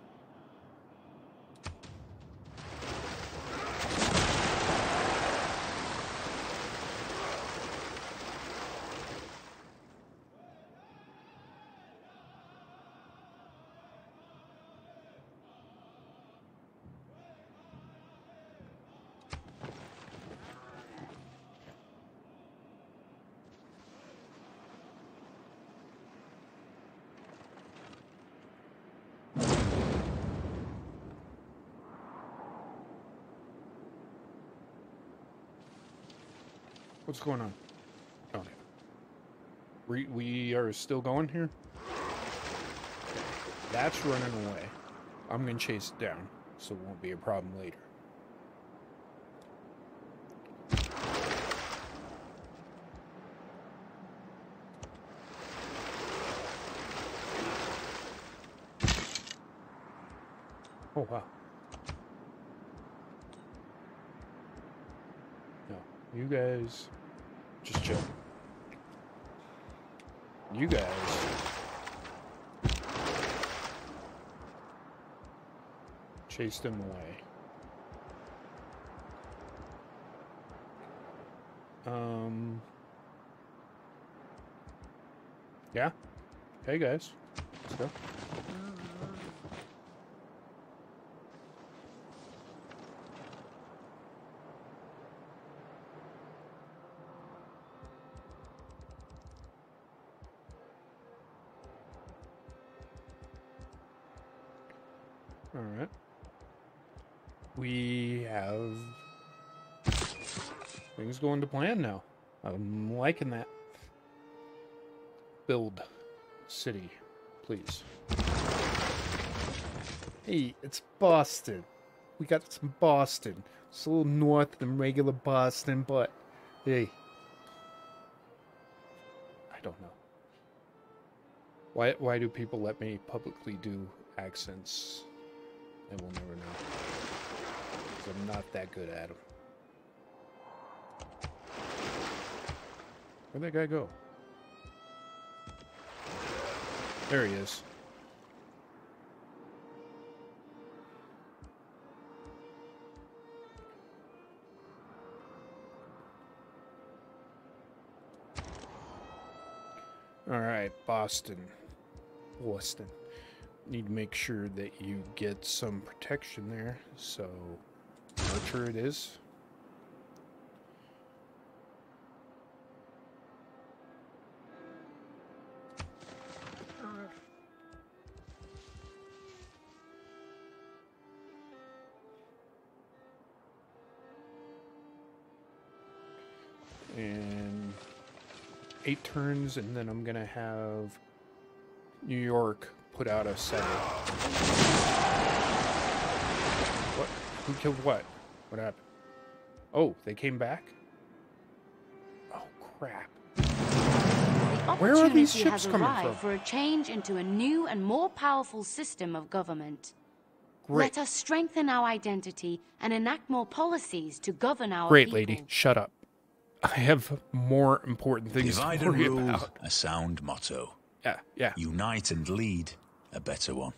What's going on? Okay. We are still going here? That's running away. I'm going to chase it down, so it won't be a problem later. Oh, wow. No, you guys... just chill. You guys... chase them away. Yeah? Hey guys. Let's go. Alright. We have things going to plan now. I'm liking that. Build city, please. Hey, it's Boston. We got some Boston. It's a little north than regular Boston, but hey. I don't know. Why do people let me publicly do accents? I will never know. 'Cause I'm not that good at them. Where'd that guy go? There he is. Alright, Boston. Need to make sure that you get some protection there, so nurture it is. And 8 turns, and then I'm gonna have New York put out a setting. What? Who killed what? What happened? Oh, they came back? Oh, crap. Where are these ships coming from? For a change into a new and more powerful system of government. Great. Let us strengthen our identity and enact more policies to govern our Great, people. lady. Shut up. I have more important things Divide to and worry rule, about. a sound motto. Yeah. Unite and lead, a better one.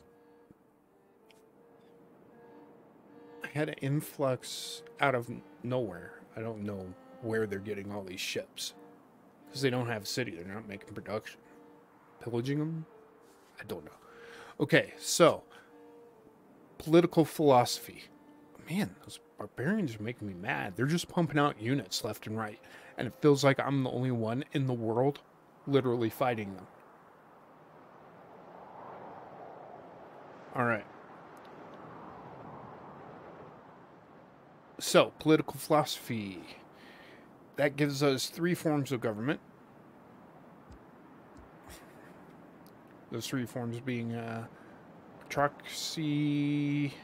I had an influx out of nowhere. I don't know where they're getting all these ships. Because they don't have a city. They're not making production. Pillaging them? I don't know. Okay, so. Political philosophy. Man, those barbarians are making me mad. They're just pumping out units left and right. And it feels like I'm the only one in the world literally fighting them. Alright. So, political philosophy. That gives us 3 forms of government. Those 3 forms being autocracy,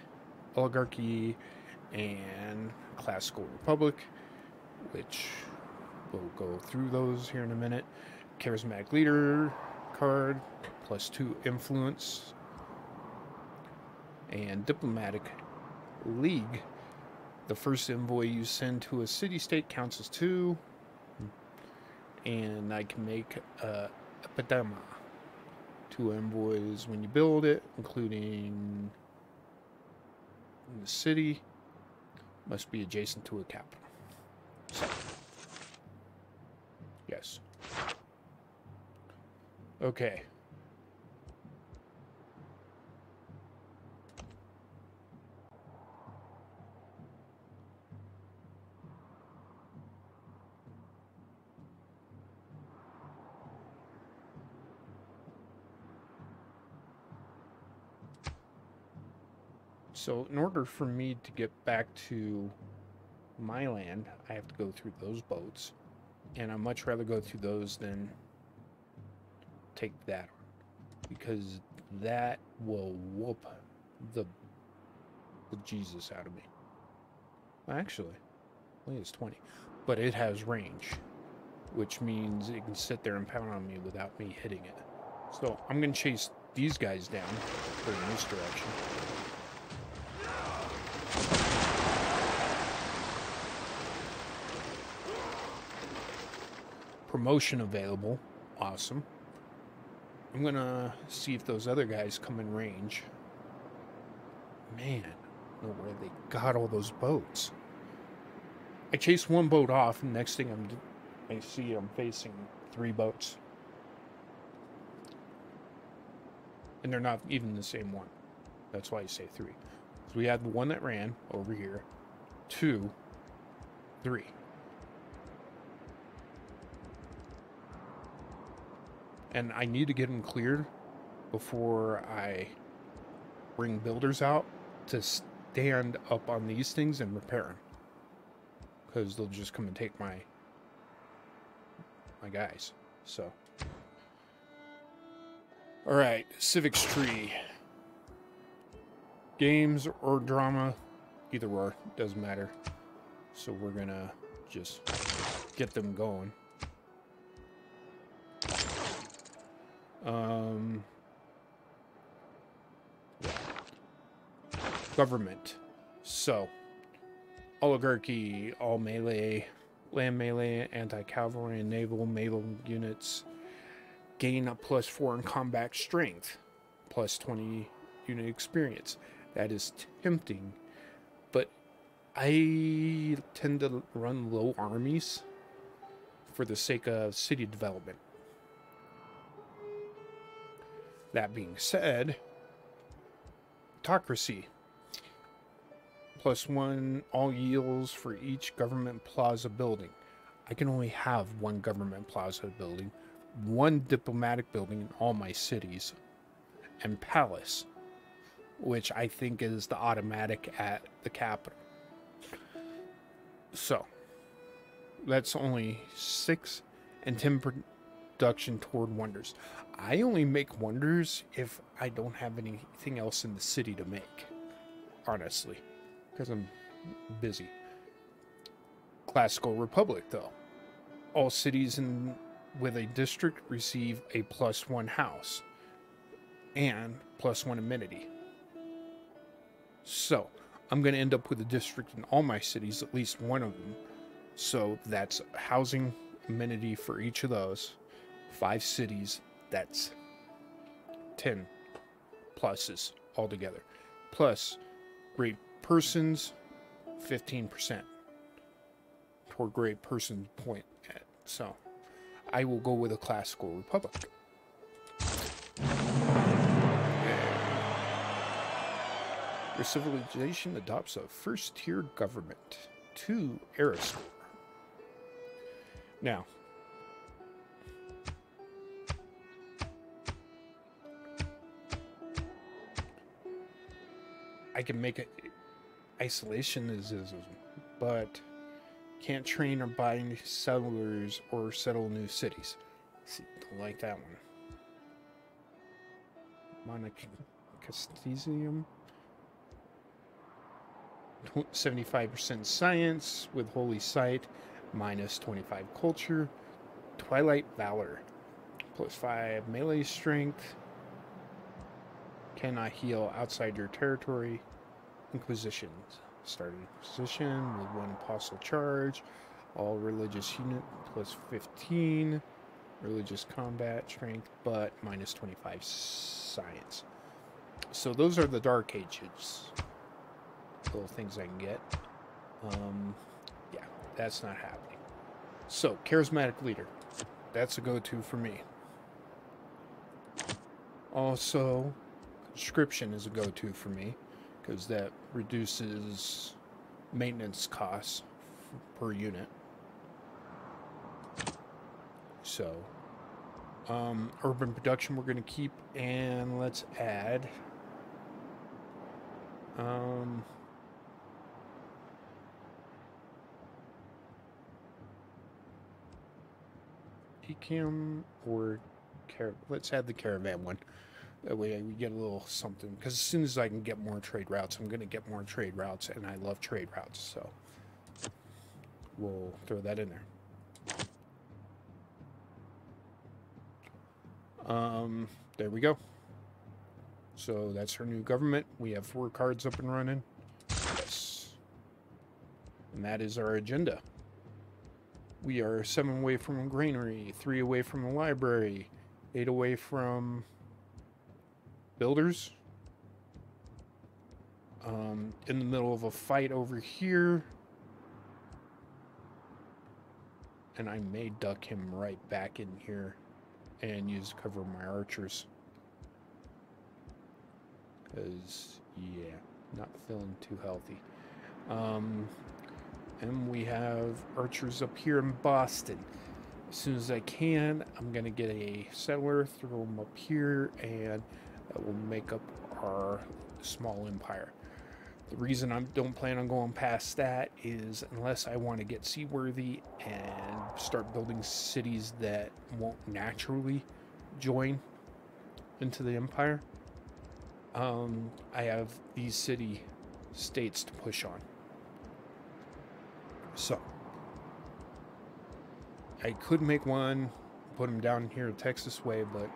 oligarchy, and classical republic, which we'll go through those here in a minute. Charismatic leader card, +2 influence. And diplomatic league. The first envoy you send to a city-state counts as 2. And I can make a epidema. 2 envoys when you build it, including the city. Must be adjacent to a capital. So. Yes. Okay. So in order for me to get back to my land, I have to go through those boats. And I'd much rather go through those than take that on. Because that will whoop the Jesus out of me. Actually, only it's 20. But it has range. Which means it can sit there and pound on me without me hitting it. So I'm going to chase these guys down in this direction. Promotion available. Awesome. I'm gonna see if those other guys come in range. Man, I don't know where they got all those boats. I chase one boat off, and next thing I see I'm facing 3 boats. And they're not even the same one. That's why I say 3. So we had the one that ran over here. 2, 3. And I need to get them cleared before I bring builders out, to stand up on these things and repair them. Because they'll just come and take my guys. So. Alright, civics tree. Games or drama, either or, doesn't matter. So we're gonna just get them going. Government. So, oligarchy, all melee, land melee, anti-cavalry and naval units gain a +4 in combat strength, +20 unit experience. That is tempting, but I tend to run low armies for the sake of city development. That being said, autocracy. +1 all yields for each government plaza building. I can only have one government plaza building, one diplomatic building in all my cities, and palace, which I think is the automatic at the capital. So, that's only 6 and 10 production toward wonders. I only make wonders if I don't have anything else in the city to make, honestly, because I'm busy. Classical Republic, though. All cities with a district receive a +1 house and +1 amenity. So, I'm going to end up with a district in all my cities, at least one of them. So, that's housing amenity for each of those. 5 cities, that's 10 pluses altogether. Plus, great persons, 15% toward great person point. So, I will go with a classical republic. Your civilization adopts a first-tier government. 2 era score. Now, I can make it isolationism, but can't train or buy any settlers or settle new cities. See, don't like that one. Monasticism. 75% science with holy sight, -25 culture. Twilight valor, +5 melee strength. Cannot heal outside your territory. Inquisition. Started Inquisition with 1 apostle charge. All religious unit +15. Religious combat strength, but -25 science. So those are the Dark Ages. Little things I can get. Yeah, that's not happening. So, charismatic leader. That's a go-to for me. Also, conscription is a go-to for me, because that reduces maintenance costs per unit. So, urban production we're going to keep, and let's add Ecam or let's add the caravan one. That way we get a little something, because as soon as I can get more trade routes, I'm going to get more trade routes, and I love trade routes, so we'll throw that in there. There we go. So that's our new government. We have 4 cards up and running. Yes. And that is our agenda. We are 7 away from a granary, 3 away from a library, 8 away from builders. In the middle of a fight over here. And I may duck him right back in here and use cover my archers. Because, yeah, not feeling too healthy. And we have archers up here in Boston. As soon as I can, I'm going to get a settler, throw them up here, and that will make up our small empire. The reason I don't plan on going past that is unless I want to get seaworthy and start building cities that won't naturally join into the empire. I have these states to push on. So I could make one, put them down here Texas way, but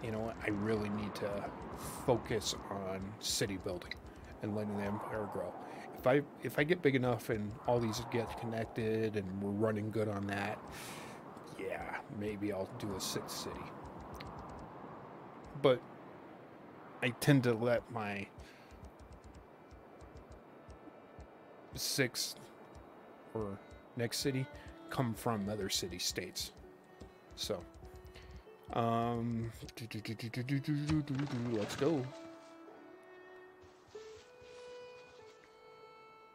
you know what? I really need to focus on city building and letting the empire grow. If I get big enough and all these get connected and we're running good on that, yeah, maybe I'll do a 6th city. But I tend to let my 6th or next city come from other city states. So let's go.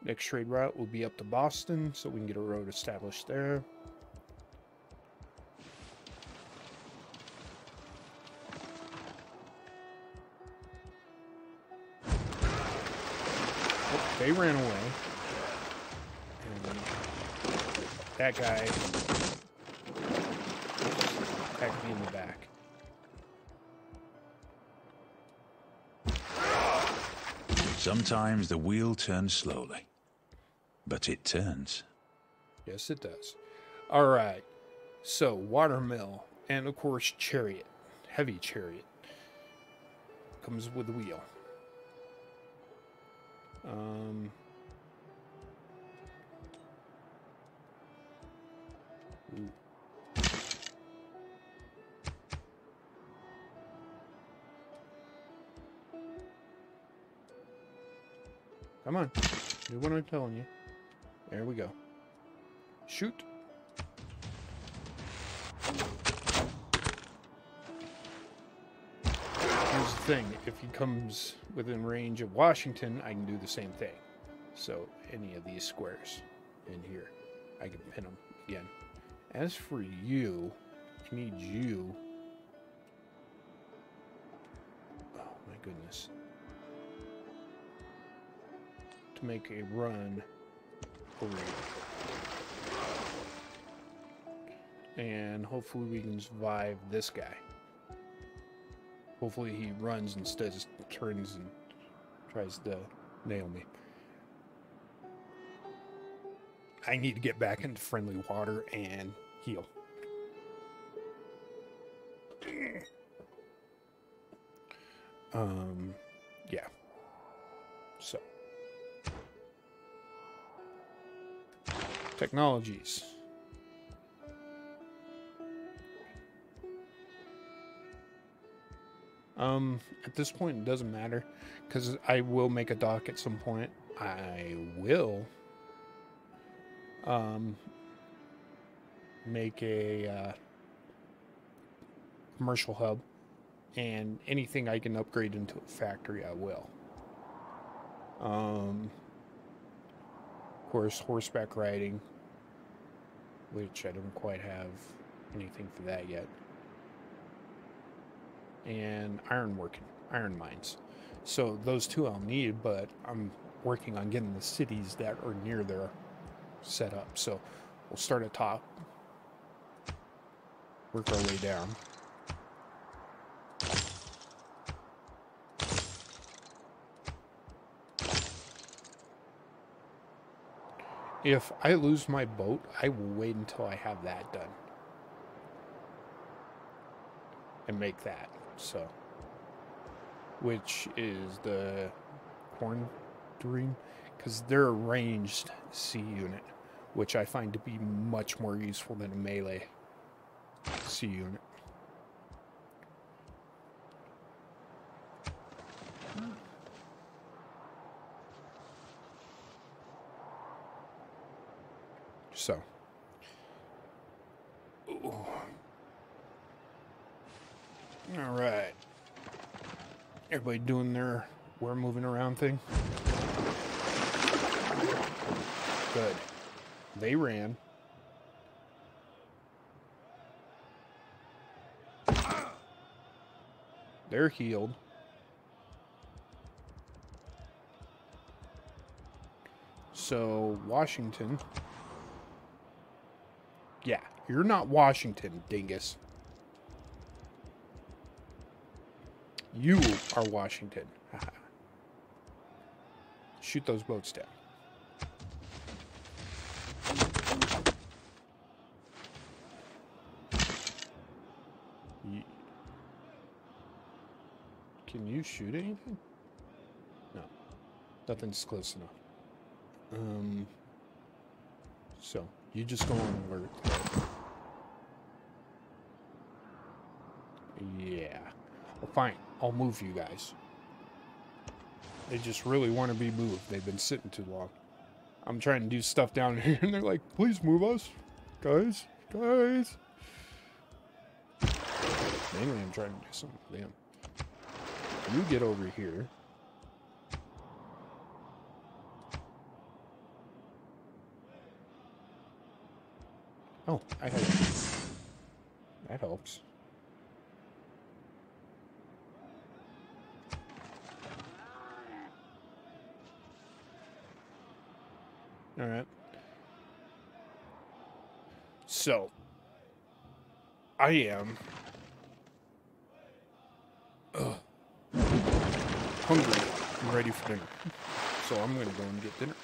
Next trade route will be up to Boston, so we can get a road established there. Oh, they ran away. And that guy attacked me in the back. Sometimes the wheel turns slowly, but it turns. Yes, it does. All right. So, watermill, and of course, chariot. Heavy chariot. Comes with the wheel. Ooh. Come on. Do what I'm telling you. There we go. Shoot. Here's the thing. If he comes within range of Washington, I can do the same thing. So, any of these squares in here, I can pin them again. As for you, I need you. Oh, my goodness. To make a run over here. And hopefully we can survive this guy. Hopefully he runs instead of turns and tries to nail me. I need to get back into friendly water and heal. Yeah. So. Technologies. At this point, it doesn't matter, because I will make a dock at some point. I will make a commercial hub, and anything I can upgrade into a factory, I will. Of course, horseback riding, which I don't quite have anything for that yet. And iron mines. So those two I'll need, but I'm working on getting the cities that are near there set up. So we'll start at top, work our way down. If I lose my boat, I will wait until I have that done. And make that. So, which is the corn dream, because they're a ranged sea unit, which I find to be much more useful than a melee sea unit. So, ooh. All right. Everybody doing their we're moving around thing? Good. They ran. They're healed. So, Washington. Yeah, you're not Washington, dingus. You are Washington. Shoot those boats down. Can you shoot anything? No. Nothing's close enough. So, you just go on alert. Yeah. Well, fine. I'll move you guys. They just really want to be moved. They've been sitting too long. I'm trying to do stuff down here, and they're like, please move us. Guys. Guys. Mainly, I'm trying to do something with them. You get over here. Oh, I have... That helps. Alright. So, I am... hungry and ready for dinner. So I'm going to go and get dinner.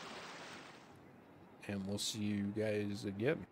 And we'll see you guys again.